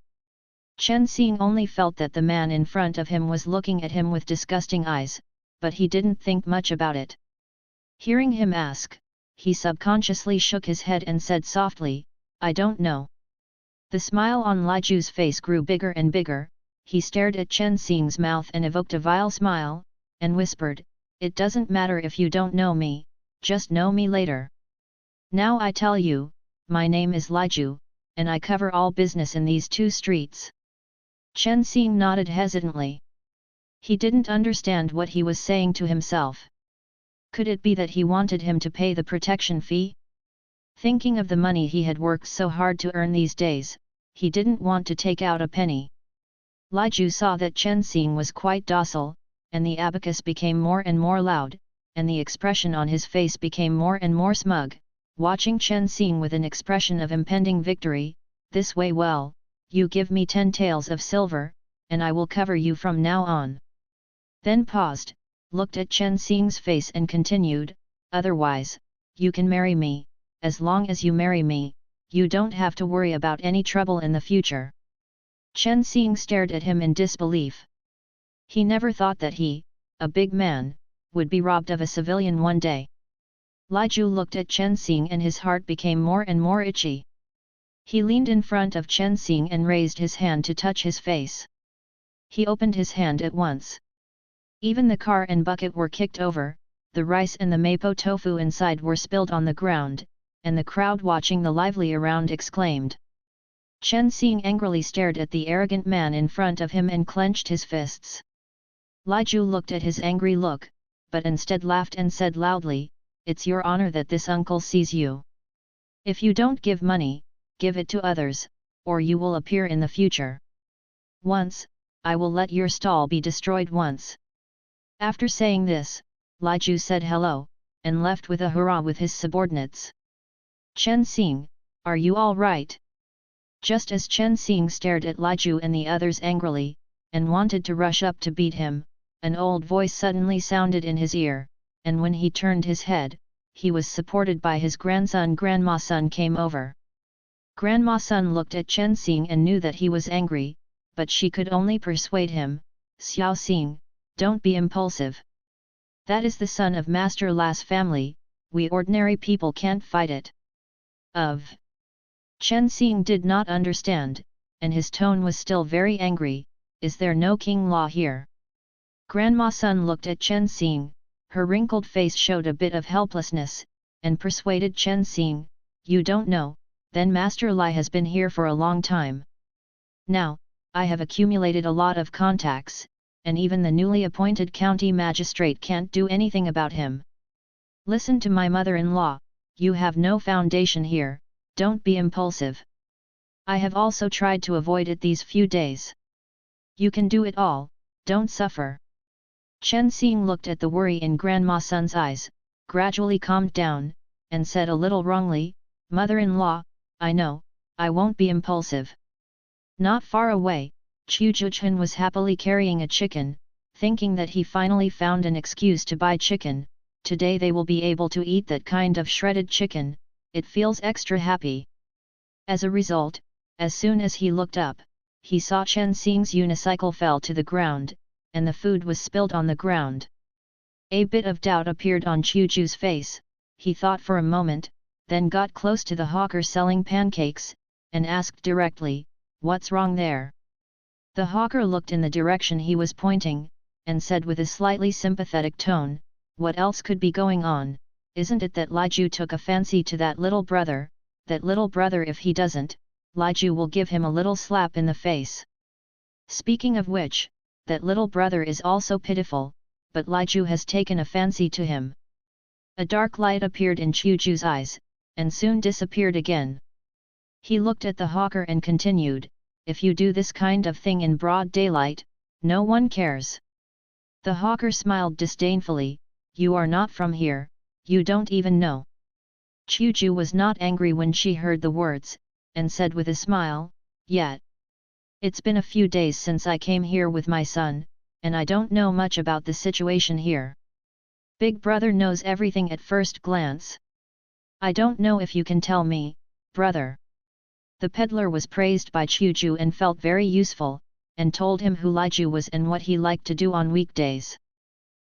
Chen Xing only felt that the man in front of him was looking at him with disgusting eyes, but he didn't think much about it. Hearing him ask, he subconsciously shook his head and said softly, "I don't know." The smile on Li Ju's face grew bigger and bigger. He stared at Chen Xing's mouth and evoked a vile smile, and whispered, "It doesn't matter if you don't know me, just know me later. Now I tell you, my name is Li Ju, and I cover all business in these 2 streets." Chen Xing nodded hesitantly. He didn't understand what he was saying to himself. Could it be that he wanted him to pay the protection fee? Thinking of the money he had worked so hard to earn these days, he didn't want to take out a penny. Li Ju saw that Chen Xing was quite docile, and the abacus became more and more loud, and the expression on his face became more and more smug, watching Chen Xing with an expression of impending victory. "This way, well, you give me 10 taels of silver, and I will cover you from now on." Then paused, looked at Chen Xing's face and continued, "Otherwise, you can marry me. As long as you marry me, you don't have to worry about any trouble in the future." Chen Xing stared at him in disbelief. He never thought that he, a big man, would be robbed of a civilian one day. Li Ju looked at Chen Xing and his heart became more and more itchy. He leaned in front of Chen Xing and raised his hand to touch his face. He opened his hand at once. Even the car and bucket were kicked over, the rice and the mapo tofu inside were spilled on the ground, and the crowd watching the lively around exclaimed. Chen Xing angrily stared at the arrogant man in front of him and clenched his fists. Li Ju looked at his angry look, but instead laughed and said loudly, "It's your honor that this uncle sees you. If you don't give money, give it to others, or you will appear in the future. Once, I will let your stall be destroyed once." After saying this, Li Ju said hello, and left with a hurrah with his subordinates. "Chen Xing, are you all right?" Just as Chen Xing stared at Li Ju and the others angrily, and wanted to rush up to beat him, an old voice suddenly sounded in his ear, and when he turned his head, he was supported by his grandson. Grandma Sun came over. Grandma Sun looked at Chen Xing and knew that he was angry, but she could only persuade him, "Xiao Xing, don't be impulsive. That is the son of Master Las family, we ordinary people can't fight it." Of Chen Xing did not understand, and his tone was still very angry. Is there no king law here? Grandma Sun looked at Chen Xing, her wrinkled face showed a bit of helplessness, and persuaded Chen Xing, you don't know, then Master Lai has been here for a long time. Now, I have accumulated a lot of contacts, and even the newly appointed county magistrate can't do anything about him. Listen to my mother-in-law, you have no foundation here, don't be impulsive. I have also tried to avoid it these few days. You can do it all, don't suffer. Chen Xing looked at the worry in Grandma Sun's eyes, gradually calmed down, and said a little wrongly, Mother-in-law, I know, I won't be impulsive. Not far away, Chu Juchen was happily carrying a chicken, thinking that he finally found an excuse to buy chicken. Today they will be able to eat that kind of shredded chicken, it feels extra happy. As a result, as soon as he looked up, he saw Chen Xing's unicycle fell to the ground, and the food was spilled on the ground. A bit of doubt appeared on Chu Ju's face, he thought for a moment, then got close to the hawker selling pancakes, and asked directly, what's wrong there? The hawker looked in the direction he was pointing, and said with a slightly sympathetic tone, what else could be going on? Isn't it that Liju took a fancy to that little brother? That little brother, if he doesn't, Liju will give him a little slap in the face. Speaking of which, that little brother is also pitiful, but Liju has taken a fancy to him. A dark light appeared in Chu Ju's eyes, and soon disappeared again. He looked at the hawker and continued, if you do this kind of thing in broad daylight, no one cares. The hawker smiled disdainfully, you are not from here, you don't even know. Chu Ju was not angry when she heard the words, and said with a smile, yet. It's been a few days since I came here with my son, and I don't know much about the situation here. Big brother knows everything at first glance. I don't know if you can tell me, brother. The peddler was praised by Chu Ju and felt very useful, and told him who Liju was and what he liked to do on weekdays.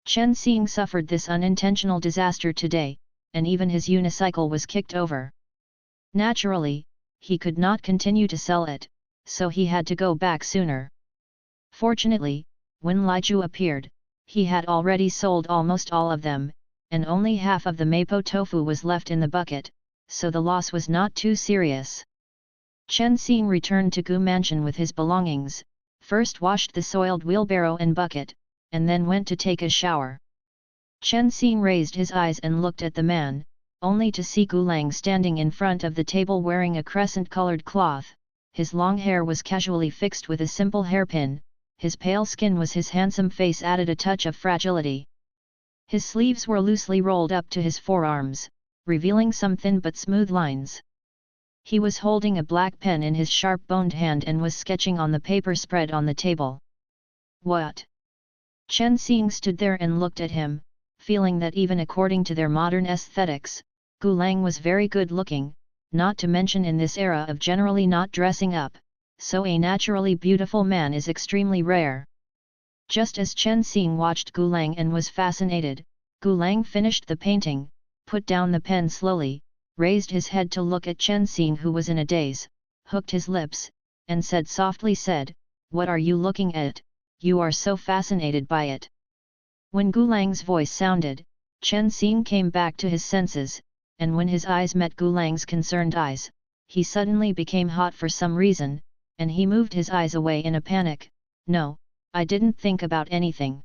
Chen Xing suffered this unintentional disaster today, and even his unicycle was kicked over. Naturally, he could not continue to sell it, so he had to go back sooner. Fortunately, when Liju appeared, he had already sold almost all of them, and only half of the mapo tofu was left in the bucket, so the loss was not too serious. Chen Xing returned to Gu Mansion with his belongings, first washed the soiled wheelbarrow and bucket, and then went to take a shower. Chen Xing raised his eyes and looked at the man, only to see Gu Lang standing in front of the table wearing a crescent-colored cloth. His long hair was casually fixed with a simple hairpin, his pale skin was his handsome face added a touch of fragility. His sleeves were loosely rolled up to his forearms, revealing some thin but smooth lines. He was holding a black pen in his sharp-boned hand and was sketching on the paper spread on the table. What? Chen Xing stood there and looked at him, feeling that even according to their modern aesthetics, Gu Lang was very good-looking, not to mention in this era of generally not dressing up, so a naturally beautiful man is extremely rare. Just as Chen Xing watched Gu Lang and was fascinated, Gu Lang finished the painting, put down the pen slowly, raised his head to look at Chen Xing who was in a daze, hooked his lips, and softly said, what are you looking at, you are so fascinated by it. When Gu Lang's voice sounded, Chen Xing came back to his senses, and when his eyes met Gu Lang's concerned eyes, he suddenly became hot for some reason, and he moved his eyes away in a panic. No, I didn't think about anything.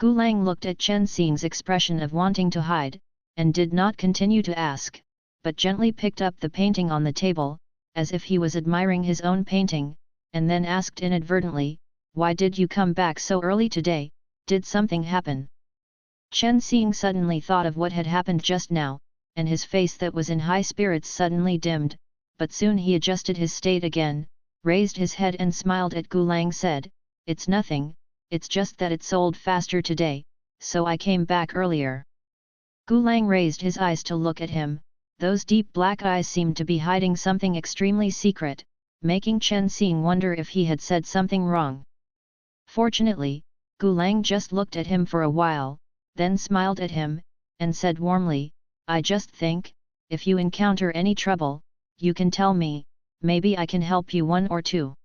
Gu Lang looked at Chen Xing's expression of wanting to hide, and did not continue to ask, but gently picked up the painting on the table, as if he was admiring his own painting, and then asked inadvertently, why did you come back so early today, did something happen? Chen Xing suddenly thought of what had happened just now, and his face that was in high spirits suddenly dimmed, but soon he adjusted his state again, raised his head and smiled at Gu Lang said, it's nothing, it's just that it sold faster today, so I came back earlier. Gu Lang raised his eyes to look at him, those deep black eyes seemed to be hiding something extremely secret, making Chen Xing wonder if he had said something wrong. Fortunately, Gu Lang just looked at him for a while, then smiled at him, and said warmly, I just think, if you encounter any trouble, you can tell me, maybe I can help you one or two.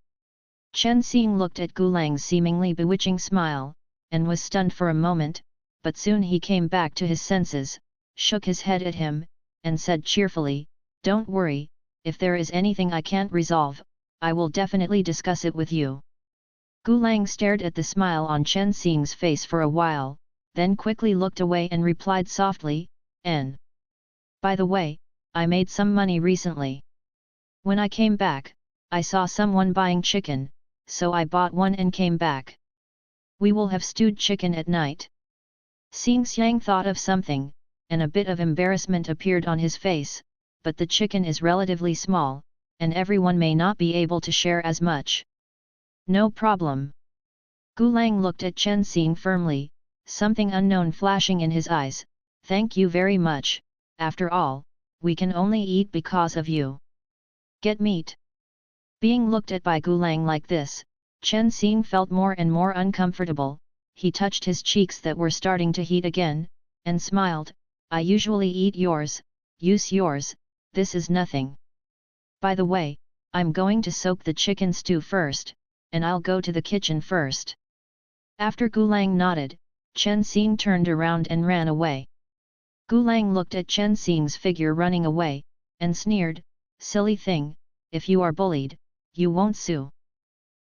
Chen Xing looked at Gulang's seemingly bewitching smile, and was stunned for a moment, but soon he came back to his senses, shook his head at him, and said cheerfully, "Don't worry, if there is anything I can't resolve, I will definitely discuss it with you." Gulang stared at the smile on Chen Xing's face for a while, then quickly looked away and replied softly, "N. By the way, I made some money recently. When I came back, I saw someone buying chicken, so I bought one and came back. We will have stewed chicken at night." Xing Xiang thought of something, and a bit of embarrassment appeared on his face, but the chicken is relatively small, and everyone may not be able to share as much. "No problem." Gulang looked at Chen Xing firmly, something unknown flashing in his eyes. "Thank you very much, after all, we can only eat because of you. Get meat." Being looked at by Gulang like this, Chen Xing felt more and more uncomfortable. He touched his cheeks that were starting to heat again, and smiled, "I usually eat yours, use yours, this is nothing. By the way, I'm going to soak the chicken stew first, and I'll go to the kitchen first." After Gulang nodded, Chen Xing turned around and ran away. Gulang looked at Chen Xing's figure running away, and sneered, "Silly thing, if you are bullied, you won't sue."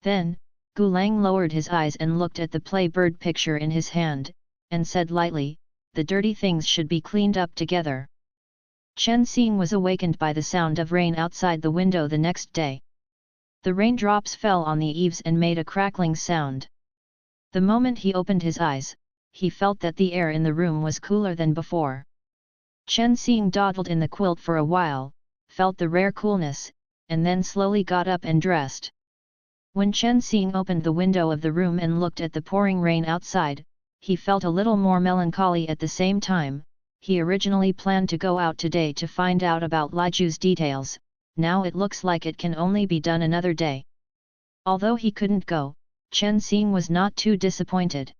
Then, Gulang lowered his eyes and looked at the play bird picture in his hand, and said lightly, "The dirty things should be cleaned up together." Chen Xing was awakened by the sound of rain outside the window the next day. The raindrops fell on the eaves and made a crackling sound. The moment he opened his eyes, he felt that the air in the room was cooler than before. Chen Xing dawdled in the quilt for a while, felt the rare coolness, and then slowly got up and dressed. When Chen Xing opened the window of the room and looked at the pouring rain outside, he felt a little more melancholy at the same time. He originally planned to go out today to find out about Liju's details, now it looks like it can only be done another day. Although he couldn't go, Chen Xing was not too disappointed.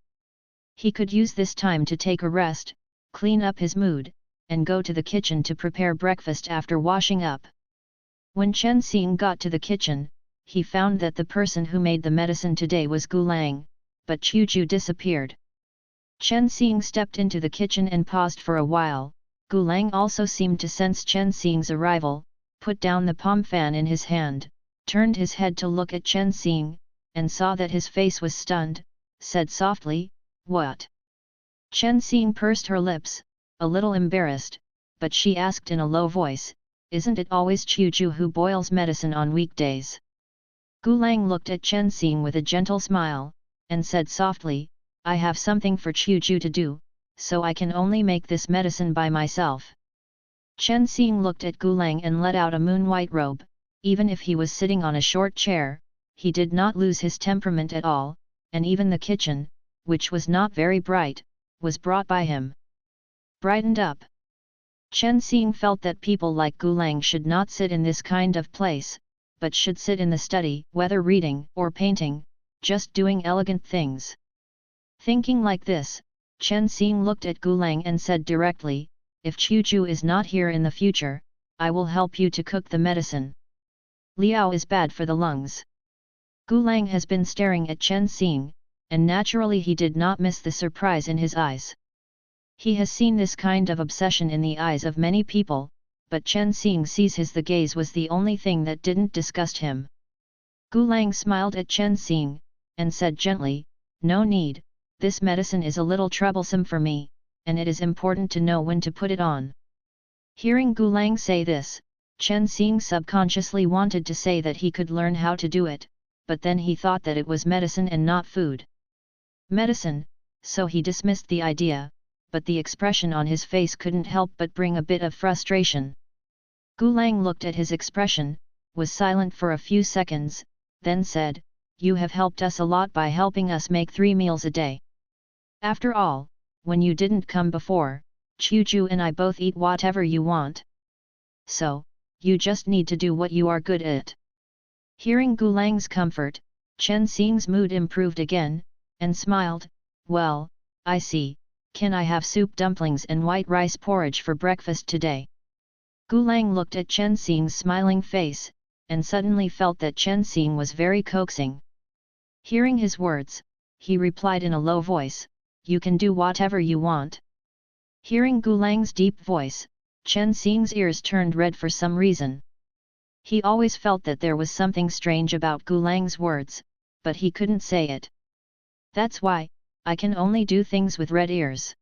He could use this time to take a rest, clean up his mood, and go to the kitchen to prepare breakfast after washing up. When Chen Xing got to the kitchen, he found that the person who made the medicine today was Gulang, but Chuju disappeared. Chen Xing stepped into the kitchen and paused for a while. Gulang also seemed to sense Chen Xing's arrival, put down the palm fan in his hand, turned his head to look at Chen Xing, and saw that his face was stunned, said softly, "What?" Chen Xing pursed her lips, a little embarrassed, but she asked in a low voice, "Isn't it always Chuju who boils medicine on weekdays?" Gulang looked at Chen Xing with a gentle smile, and said softly, "I have something for Chuju to do, so I can only make this medicine by myself." Chen Xing looked at Gulang and let out a moon-white robe. Even if he was sitting on a short chair, he did not lose his temperament at all, and even the kitchen, which was not very bright, was brought by him. Brightened up. Chen Xing felt that people like Gulang should not sit in this kind of place, but should sit in the study, whether reading or painting, just doing elegant things. Thinking like this, Chen Xing looked at Gulang and said directly, "If Chuju is not here in the future, I will help you to cook the medicine. Liao is bad for the lungs." Gulang has been staring at Chen Xing, and naturally he did not miss the surprise in his eyes. He has seen this kind of obsession in the eyes of many people, but Chen Xing sees the gaze was the only thing that didn't disgust him. Gulang smiled at Chen Xing, and said gently, "No need, this medicine is a little troublesome for me, and it is important to know when to put it on." Hearing Gulang say this, Chen Xing subconsciously wanted to say that he could learn how to do it, but then he thought that it was medicine and not food. Medicine, so he dismissed the idea, but the expression on his face couldn't help but bring a bit of frustration. Gulang looked at his expression, was silent for a few seconds, then said, "You have helped us a lot by helping us make 3 meals a day. After all, when you didn't come before, Chuju and I both eat whatever you want. So, you just need to do what you are good at." Hearing Gulang's comfort, Chen Xing's mood improved again, and smiled, "Well, I see, can I have soup dumplings and white rice porridge for breakfast today?" Gu Lang looked at Chen Xing's smiling face, and suddenly felt that Chen Xing was very coaxing. Hearing his words, he replied in a low voice, "You can do whatever you want." Hearing Gu Lang's deep voice, Chen Xing's ears turned red for some reason. He always felt that there was something strange about Gu Lang's words, but he couldn't say it. "That's why, I can only do things with red ears."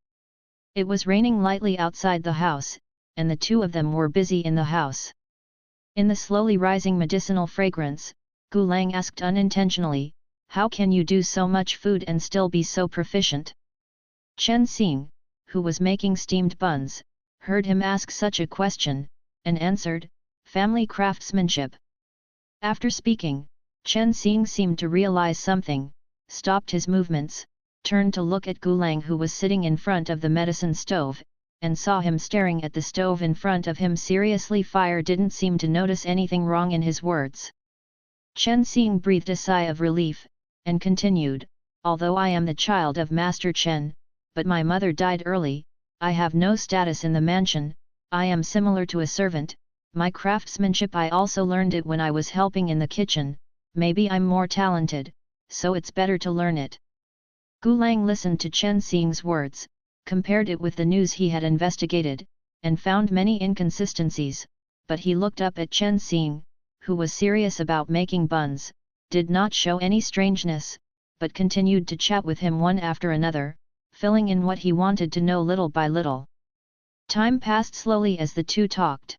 It was raining lightly outside the house, and the two of them were busy in the house. In the slowly rising medicinal fragrance, Gu Lang asked unintentionally, "How can you do so much food and still be so proficient?" Chen Xing, who was making steamed buns, heard him ask such a question, and answered, "Family craftsmanship." After speaking, Chen Xing seemed to realize something, stopped his movements, turned to look at Gu Lang who was sitting in front of the medicine stove, and saw him staring at the stove in front of him seriously. Fire didn't seem to notice anything wrong in his words. Chen Xing breathed a sigh of relief, and continued, "Although I am the child of Master Chen, but my mother died early, I have no status in the mansion, I am similar to a servant, my craftsmanship I also learned it when I was helping in the kitchen, maybe I'm more talented, so it's better to learn it." Gu Lang listened to Chen Xing's words, compared it with the news he had investigated, and found many inconsistencies, but he looked up at Chen Xing, who was serious about making buns, did not show any strangeness, but continued to chat with him one after another, filling in what he wanted to know little by little. Time passed slowly as the two talked.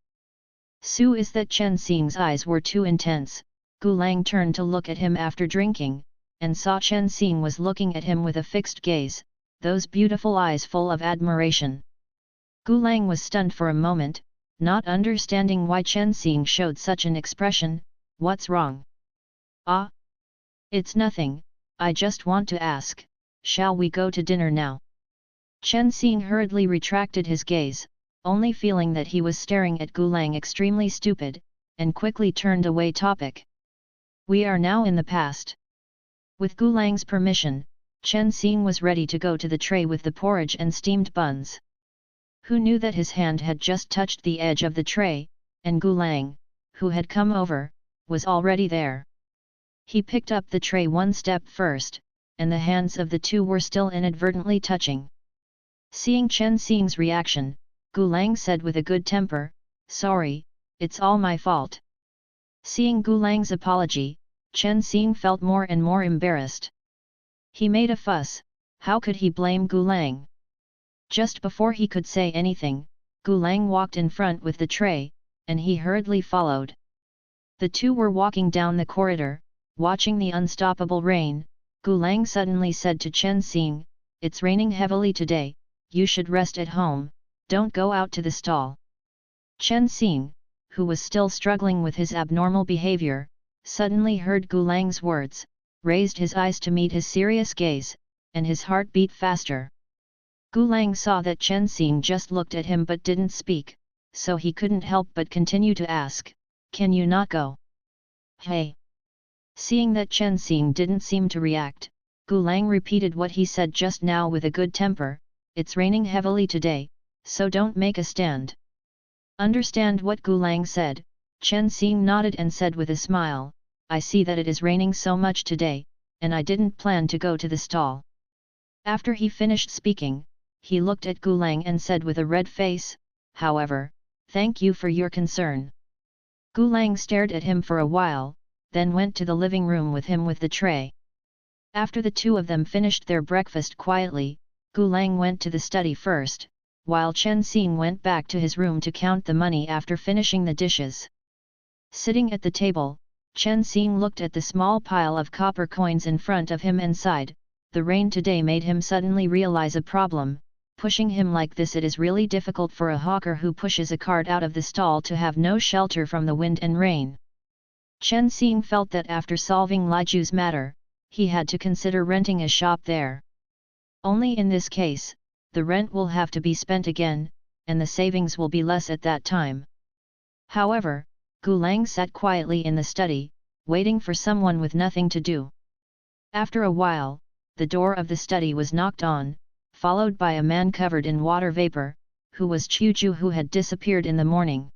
"Su is that Chen Xing's eyes were too intense." Gu Lang turned to look at him after drinking, and saw Chen Xing was looking at him with a fixed gaze, those beautiful eyes full of admiration. Gu Lang was stunned for a moment, not understanding why Chen Xing showed such an expression. "What's wrong?" "Ah! It's nothing, I just want to ask, shall we go to dinner now?" Chen Xing hurriedly retracted his gaze, only feeling that he was staring at Gu Lang extremely stupid, and quickly turned away topic. "We are now in the past." With Gu Lang's permission, Chen Xing was ready to go to the tray with the porridge and steamed buns. Who knew that his hand had just touched the edge of the tray, and Gu Lang, who had come over, was already there. He picked up the tray one step first, and the hands of the two were still inadvertently touching. Seeing Chen Xing's reaction, Gu Lang said with a good temper, "Sorry, it's all my fault." Seeing Gu Lang's apology, Chen Xing felt more and more embarrassed. He made a fuss, how could he blame Gu Lang? Just before he could say anything, Gu Lang walked in front with the tray, and he hurriedly followed. The two were walking down the corridor, watching the unstoppable rain. Gu Lang suddenly said to Chen Xing, "It's raining heavily today, you should rest at home, don't go out to the stall." Chen Xing, who was still struggling with his abnormal behavior, suddenly heard Gu Lang's words, raised his eyes to meet his serious gaze, and his heart beat faster. Gu Lang saw that Chen Xing just looked at him but didn't speak, so he couldn't help but continue to ask, "Can you not go?" "Hey!" Seeing that Chen Xing didn't seem to react, Gu Lang repeated what he said just now with a good temper, "It's raining heavily today, so don't make a stand." Understand what Gu Lang said, Chen Xing nodded and said with a smile, "I see that it is raining so much today, and I didn't plan to go to the stall." After he finished speaking, he looked at Gu Lang and said with a red face, "However, thank you for your concern." Gu Lang stared at him for a while, then went to the living room with him with the tray. After the two of them finished their breakfast quietly, Gu Lang went to the study first, while Chen Xing went back to his room to count the money after finishing the dishes. Sitting at the table, Chen Xing looked at the small pile of copper coins in front of him and sighed. The rain today made him suddenly realize a problem. Pushing him like this, it is really difficult for a hawker who pushes a cart out of the stall to have no shelter from the wind and rain. Chen Xing felt that after solving Liju's matter, he had to consider renting a shop there. Only in this case, the rent will have to be spent again, and the savings will be less at that time. However, Gu Lang sat quietly in the study, waiting for someone with nothing to do. After a while, the door of the study was knocked on, followed by a man covered in water vapor, who was Chuju, who had disappeared in the morning.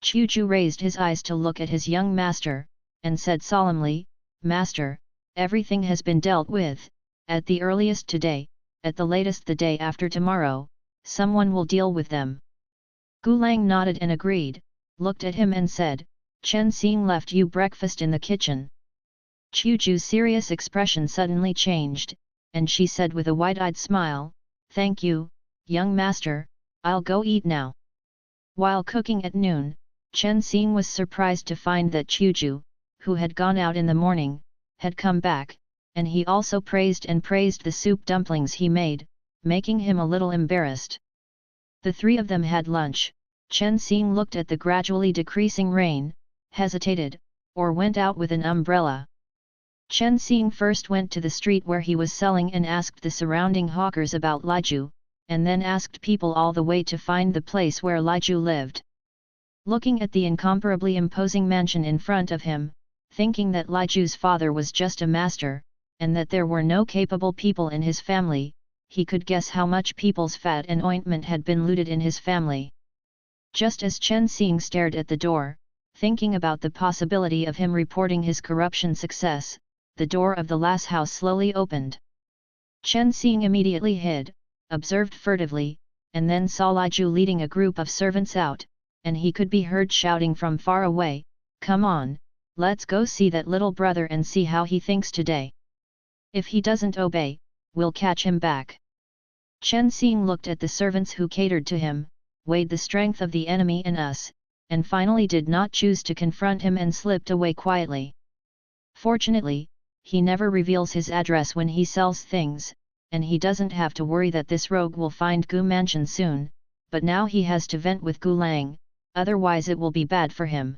Chuju raised his eyes to look at his young master, and said solemnly, "Master, everything has been dealt with, at the earliest today, at the latest the day after tomorrow, someone will deal with them." Gulang nodded and agreed, looked at him and said, "Chen Xing left you breakfast in the kitchen." Chuju's serious expression suddenly changed, and she said with a wide-eyed smile, "Thank you, young master, I'll go eat now." While cooking at noon, Chen Xing was surprised to find that Chuju, who had gone out in the morning, had come back, and he also praised the soup dumplings he made, making him a little embarrassed. The three of them had lunch. Chen Xing looked at the gradually decreasing rain, hesitated, or went out with an umbrella. Chen Xing first went to the street where he was selling and asked the surrounding hawkers about Liju, and then asked people all the way to find the place where Liju lived. Looking at the incomparably imposing mansion in front of him, thinking that Liju's father was just a master, and that there were no capable people in his family, he could guess how much people's fat and ointment had been looted in his family. Just as Chen Xing stared at the door, thinking about the possibility of him reporting his corruption success, the door of the last house slowly opened. Chen Xing immediately hid, observed furtively, and then saw Liju leading a group of servants out, and he could be heard shouting from far away, "Come on, let's go see that little brother and see how he thinks today. If he doesn't obey, we'll catch him back." Chen Xing looked at the servants who catered to him, weighed the strength of the enemy in us, and finally did not choose to confront him and slipped away quietly. Fortunately, he never reveals his address when he sells things, and he doesn't have to worry that this rogue will find Gu Mansion soon, but now he has to vent with Gulang, otherwise it will be bad for him.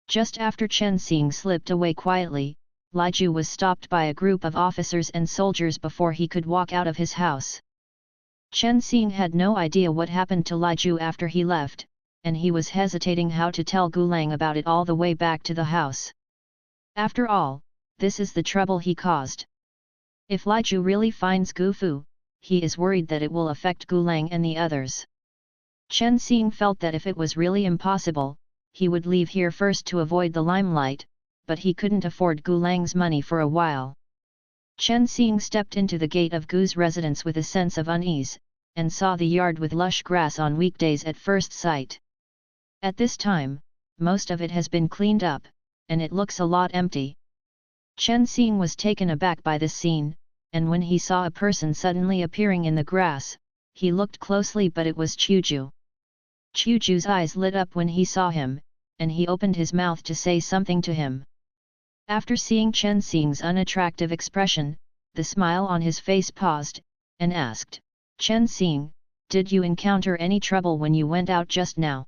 Just after Chen Xing slipped away quietly, Liju was stopped by a group of officers and soldiers before he could walk out of his house. Chen Xing had no idea what happened to Liju after he left, and he was hesitating how to tell Gulang about it all the way back to the house. After all, this is the trouble he caused. If Liju really finds Gu Fu, he is worried that it will affect Gulang and the others. Chen Xing felt that if it was really impossible, he would leave here first to avoid the limelight, but he couldn't afford Gulang's money for a while. Chen Xing stepped into the gate of Gu's residence with a sense of unease, and saw the yard with lush grass on weekdays at first sight. At this time, most of it has been cleaned up, and it looks a lot empty. Chen Xing was taken aback by this scene, and when he saw a person suddenly appearing in the grass, he looked closely but it was Chuju. Chuju's eyes lit up when he saw him, and he opened his mouth to say something to him. After seeing Chen Xing's unattractive expression, the smile on his face paused, and asked, "Chen Xing, did you encounter any trouble when you went out just now?"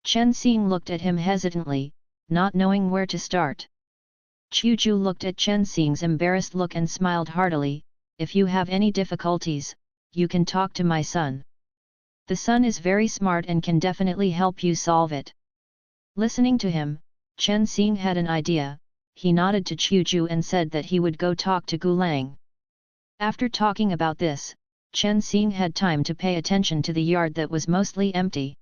Chen Xing looked at him hesitantly, not knowing where to start. Chuju looked at Chen Xing's embarrassed look and smiled heartily, "If you have any difficulties, you can talk to my son. The son is very smart and can definitely help you solve it." Listening to him, Chen Xing had an idea. He nodded to Chuju and said that he would go talk to Gulang. After talking about this, Chen Xing had time to pay attention to the yard that was mostly empty.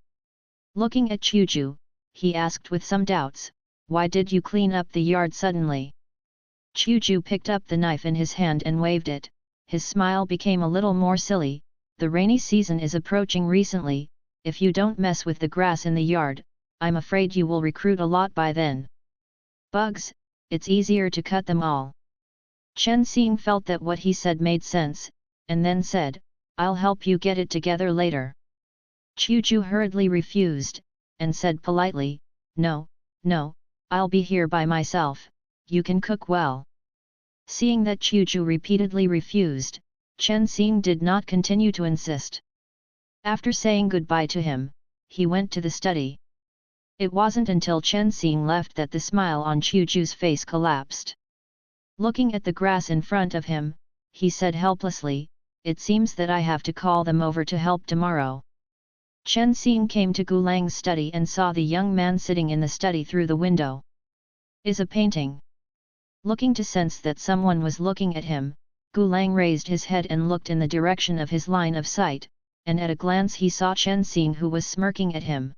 Looking at Chuju, he asked with some doubts, "Why did you clean up the yard suddenly?" Chuju picked up the knife in his hand and waved it. His smile became a little more silly. "The rainy season is approaching recently, if you don't mess with the grass in the yard, I'm afraid you will recruit a lot by then. Bugs, it's easier to cut them all." Chen Xing felt that what he said made sense, and then said, "I'll help you get it together later." Chuju hurriedly refused, and said politely, No, I'll be here by myself, you can cook well." Seeing that Chuju repeatedly refused, Chen Xing did not continue to insist. After saying goodbye to him, he went to the study. It wasn't until Chen Xing left that the smile on Chuju's face collapsed. Looking at the grass in front of him, he said helplessly, "It seems that I have to call them over to help tomorrow." Chen Xing came to Gulang's study and saw the young man sitting in the study through the window. "Is a painting." Looking to sense that someone was looking at him, Gulang raised his head and looked in the direction of his line of sight, and at a glance he saw Chen Xing who was smirking at him.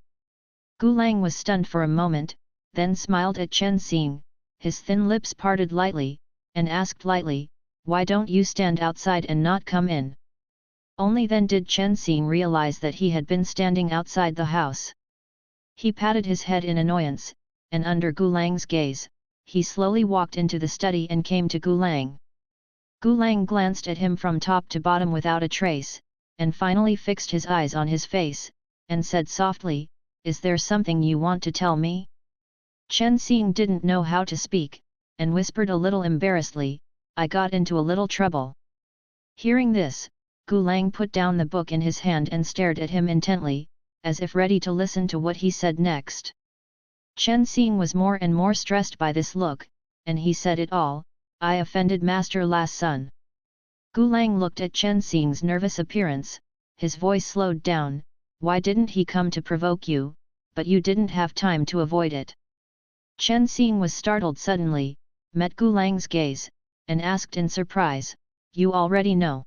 Gu Lang was stunned for a moment, then smiled at Chen Xing, his thin lips parted lightly, and asked lightly, "Why don't you stand outside and not come in?" Only then did Chen Xing realize that he had been standing outside the house. He patted his head in annoyance, and under Gu Lang's gaze, he slowly walked into the study and came to Gu Lang. Gu Lang glanced at him from top to bottom without a trace, and finally fixed his eyes on his face, and said softly, "Is there something you want to tell me?" Chen Xing didn't know how to speak, and whispered a little embarrassedly, "I got into a little trouble." Hearing this, Gu Lang put down the book in his hand and stared at him intently, as if ready to listen to what he said next. Chen Xing was more and more stressed by this look, and he said it all, "I offended Master La's son." Gu Lang looked at Chen Xing's nervous appearance, his voice slowed down, "Why didn't he come to provoke you, but you didn't have time to avoid it?" Chen Xing was startled suddenly, met Gu Lang's gaze, and asked in surprise, "You already know?"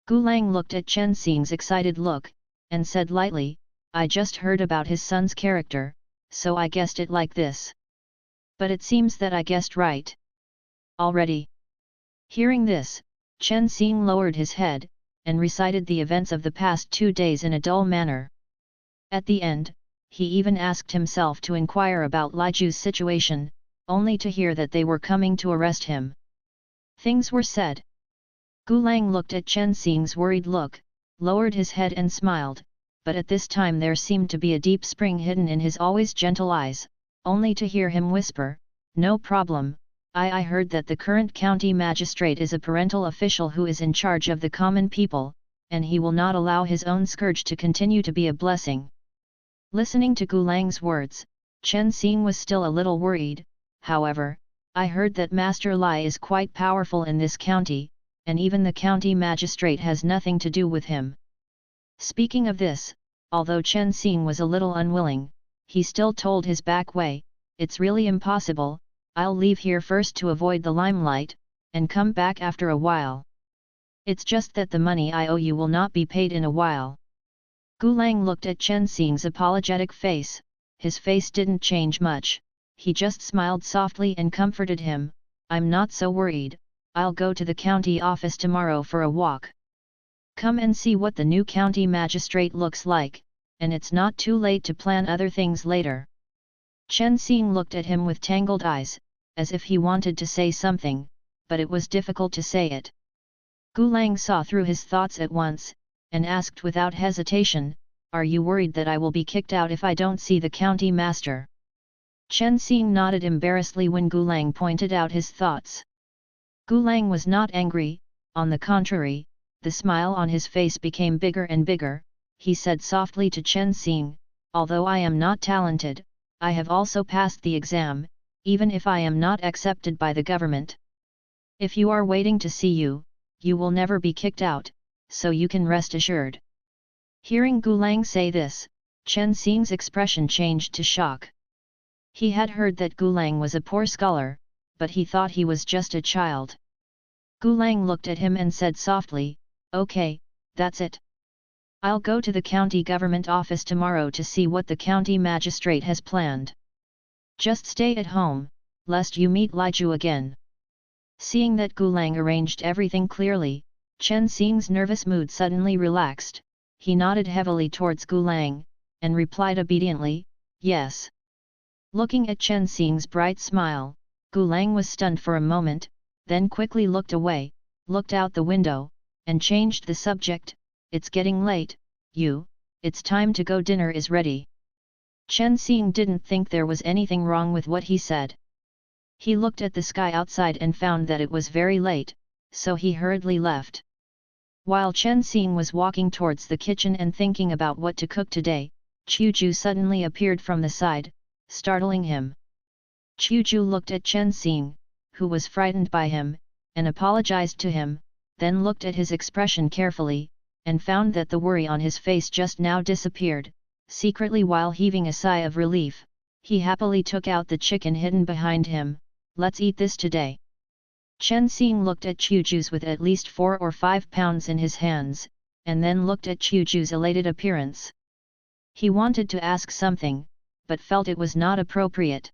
Gu Lang looked at Chen Xing's excited look, and said lightly, "I just heard about his son's character, so I guessed it like this. But it seems that I guessed right. Already." Hearing this, Chen Xing lowered his head, and recited the events of the past 2 days in a dull manner. At the end, he even asked himself to inquire about Li Ju's situation, only to hear that they were coming to arrest him. Things were said. Gu Lang looked at Chen Xing's worried look, lowered his head and smiled, but at this time there seemed to be a deep spring hidden in his always gentle eyes, only to hear him whisper, "No problem, I heard that the current county magistrate is a parental official who is in charge of the common people, and he will not allow his own scourge to continue to be a blessing." Listening to Gu Lang's words, Chen Xing was still a little worried. "However, I heard that Master Lai is quite powerful in this county, and even the county magistrate has nothing to do with him." Speaking of this, although Chen Xing was a little unwilling, he still told his back way, "It's really impossible, I'll leave here first to avoid the limelight, and come back after a while. It's just that the money I owe you will not be paid in a while." Gu Lang looked at Chen Xing's apologetic face, his face didn't change much, he just smiled softly and comforted him, "I'm not so worried, I'll go to the county office tomorrow for a walk. Come and see what the new county magistrate looks like, and it's not too late to plan other things later." Chen Xing looked at him with tangled eyes, as if he wanted to say something, but it was difficult to say it. Gu Lang saw through his thoughts at once, and asked without hesitation, "Are you worried that I will be kicked out if I don't see the county master?" Chen Xing nodded embarrassedly when Gu Lang pointed out his thoughts. Gu Lang was not angry, on the contrary, the smile on his face became bigger and bigger. He said softly to Chen Xing, "Although I am not talented, I have also passed the exam, even if I am not accepted by the government. If you are waiting to see you, you will never be kicked out, so you can rest assured." Hearing Gu Lang say this, Chen Xing's expression changed to shock. He had heard that Gu Lang was a poor scholar, but he thought he was just a child. Gu Lang looked at him and said softly, "Okay, that's it. I'll go to the county government office tomorrow to see what the county magistrate has planned. Just stay at home, lest you meet Li Ju again." Seeing that Gu Lang arranged everything clearly, Chen Xing's nervous mood suddenly relaxed, he nodded heavily towards Gu Lang, and replied obediently, "Yes." Looking at Chen Xing's bright smile, Gu Lang was stunned for a moment, then quickly looked away, looked out the window, and changed the subject, "It's getting late, it's time to go, dinner is ready." Chen Xing didn't think there was anything wrong with what he said. He looked at the sky outside and found that it was very late, so he hurriedly left. While Chen Xing was walking towards the kitchen and thinking about what to cook today, Chu suddenly appeared from the side, startling him. Chu looked at Chen Xing, who was frightened by him, and apologized to him, then looked at his expression carefully, and found that the worry on his face just now disappeared. Secretly, while heaving a sigh of relief, he happily took out the chicken hidden behind him. "Let's eat this today." Chen Xing looked at Chuju's with at least 4 or 5 pounds in his hands, and then looked at Chuju's elated appearance. He wanted to ask something, but felt it was not appropriate.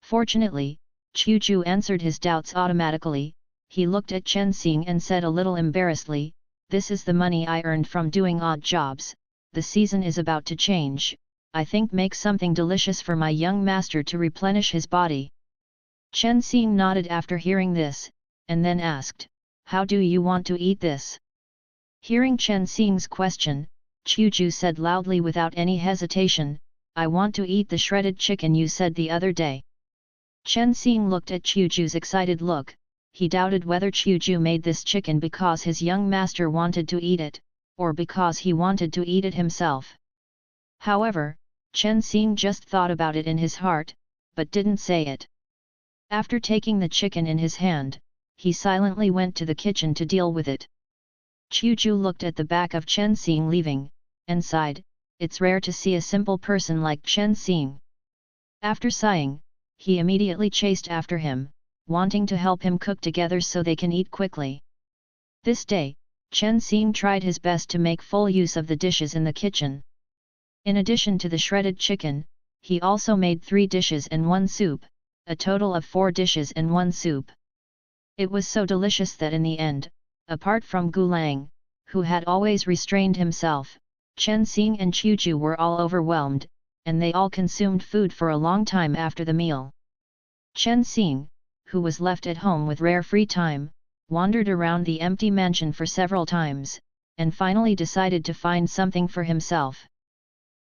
Fortunately, Chuju answered his doubts automatically. He looked at Chen Xing and said a little embarrassedly, "This is the money I earned from doing odd jobs. The season is about to change. I think make something delicious for my young master to replenish his body." Chen Xing nodded after hearing this, and then asked, "How do you want to eat this?" Hearing Chen Xing's question, Chuju said loudly without any hesitation, "I want to eat the shredded chicken you said the other day." Chen Xing looked at Chuju's excited look. He doubted whether Chuju made this chicken because his young master wanted to eat it, or because he wanted to eat it himself. However, Chen Xing just thought about it in his heart, but didn't say it. After taking the chicken in his hand, he silently went to the kitchen to deal with it. Chuju looked at the back of Chen Xing leaving, and sighed, "It's rare to see a simple person like Chen Xing." After sighing, he immediately chased after him, wanting to help him cook together so they can eat quickly. This day, Chen Xing tried his best to make full use of the dishes in the kitchen. In addition to the shredded chicken, he also made 3 dishes and 1 soup, a total of 4 dishes and 1 soup. It was so delicious that in the end, apart from Gulang, who had always restrained himself, Chen Xing and Chuju were all overwhelmed, and they all consumed food for a long time after the meal. Chen Xing, who was left at home with rare free time, wandered around the empty mansion for several times, and finally decided to find something for himself.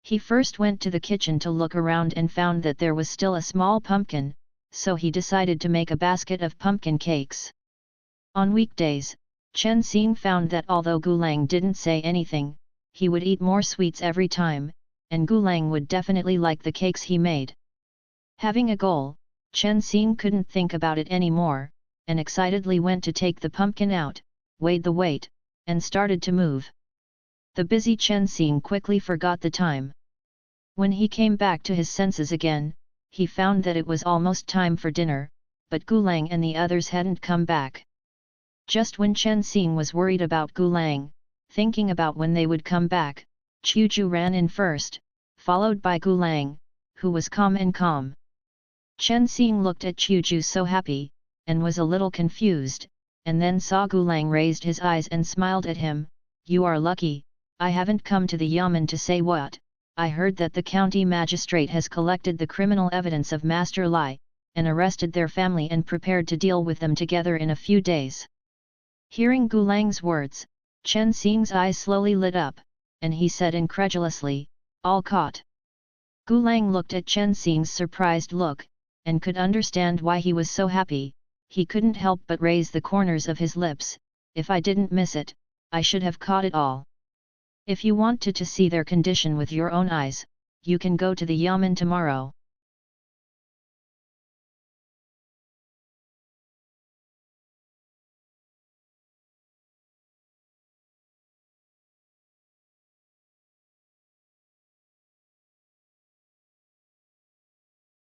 He first went to the kitchen to look around and found that there was still a small pumpkin, so he decided to make a basket of pumpkin cakes. On weekdays, Chen Xing found that although Gulang didn't say anything, he would eat more sweets every time, and Gulang would definitely like the cakes he made. Having a goal, Chen Xing couldn't think about it anymore, and excitedly went to take the pumpkin out, weighed the weight, and started to move. The busy Chen Xing quickly forgot the time. When he came back to his senses again, he found that it was almost time for dinner, but Gulang and the others hadn't come back. Just when Chen Xing was worried about Gulang, thinking about when they would come back, Chuju ran in first, followed by Gulang, who was calm. Chen Xing looked at Chuju so happy, and was a little confused, and then saw Gulang raised his eyes and smiled at him. "You are lucky, I haven't come to the Yamen to say what. I heard that the county magistrate has collected the criminal evidence of Master Lai, and arrested their family and prepared to deal with them together in a few days." Hearing Gulang's words, Chen Xing's eyes slowly lit up, and he said incredulously, "All caught?" Gulang looked at Chen Xing's surprised look, and could understand why he was so happy. He couldn't help but raise the corners of his lips. "If I didn't miss it, I should have caught it all. If you wanted to see their condition with your own eyes, you can go to the Yamen tomorrow."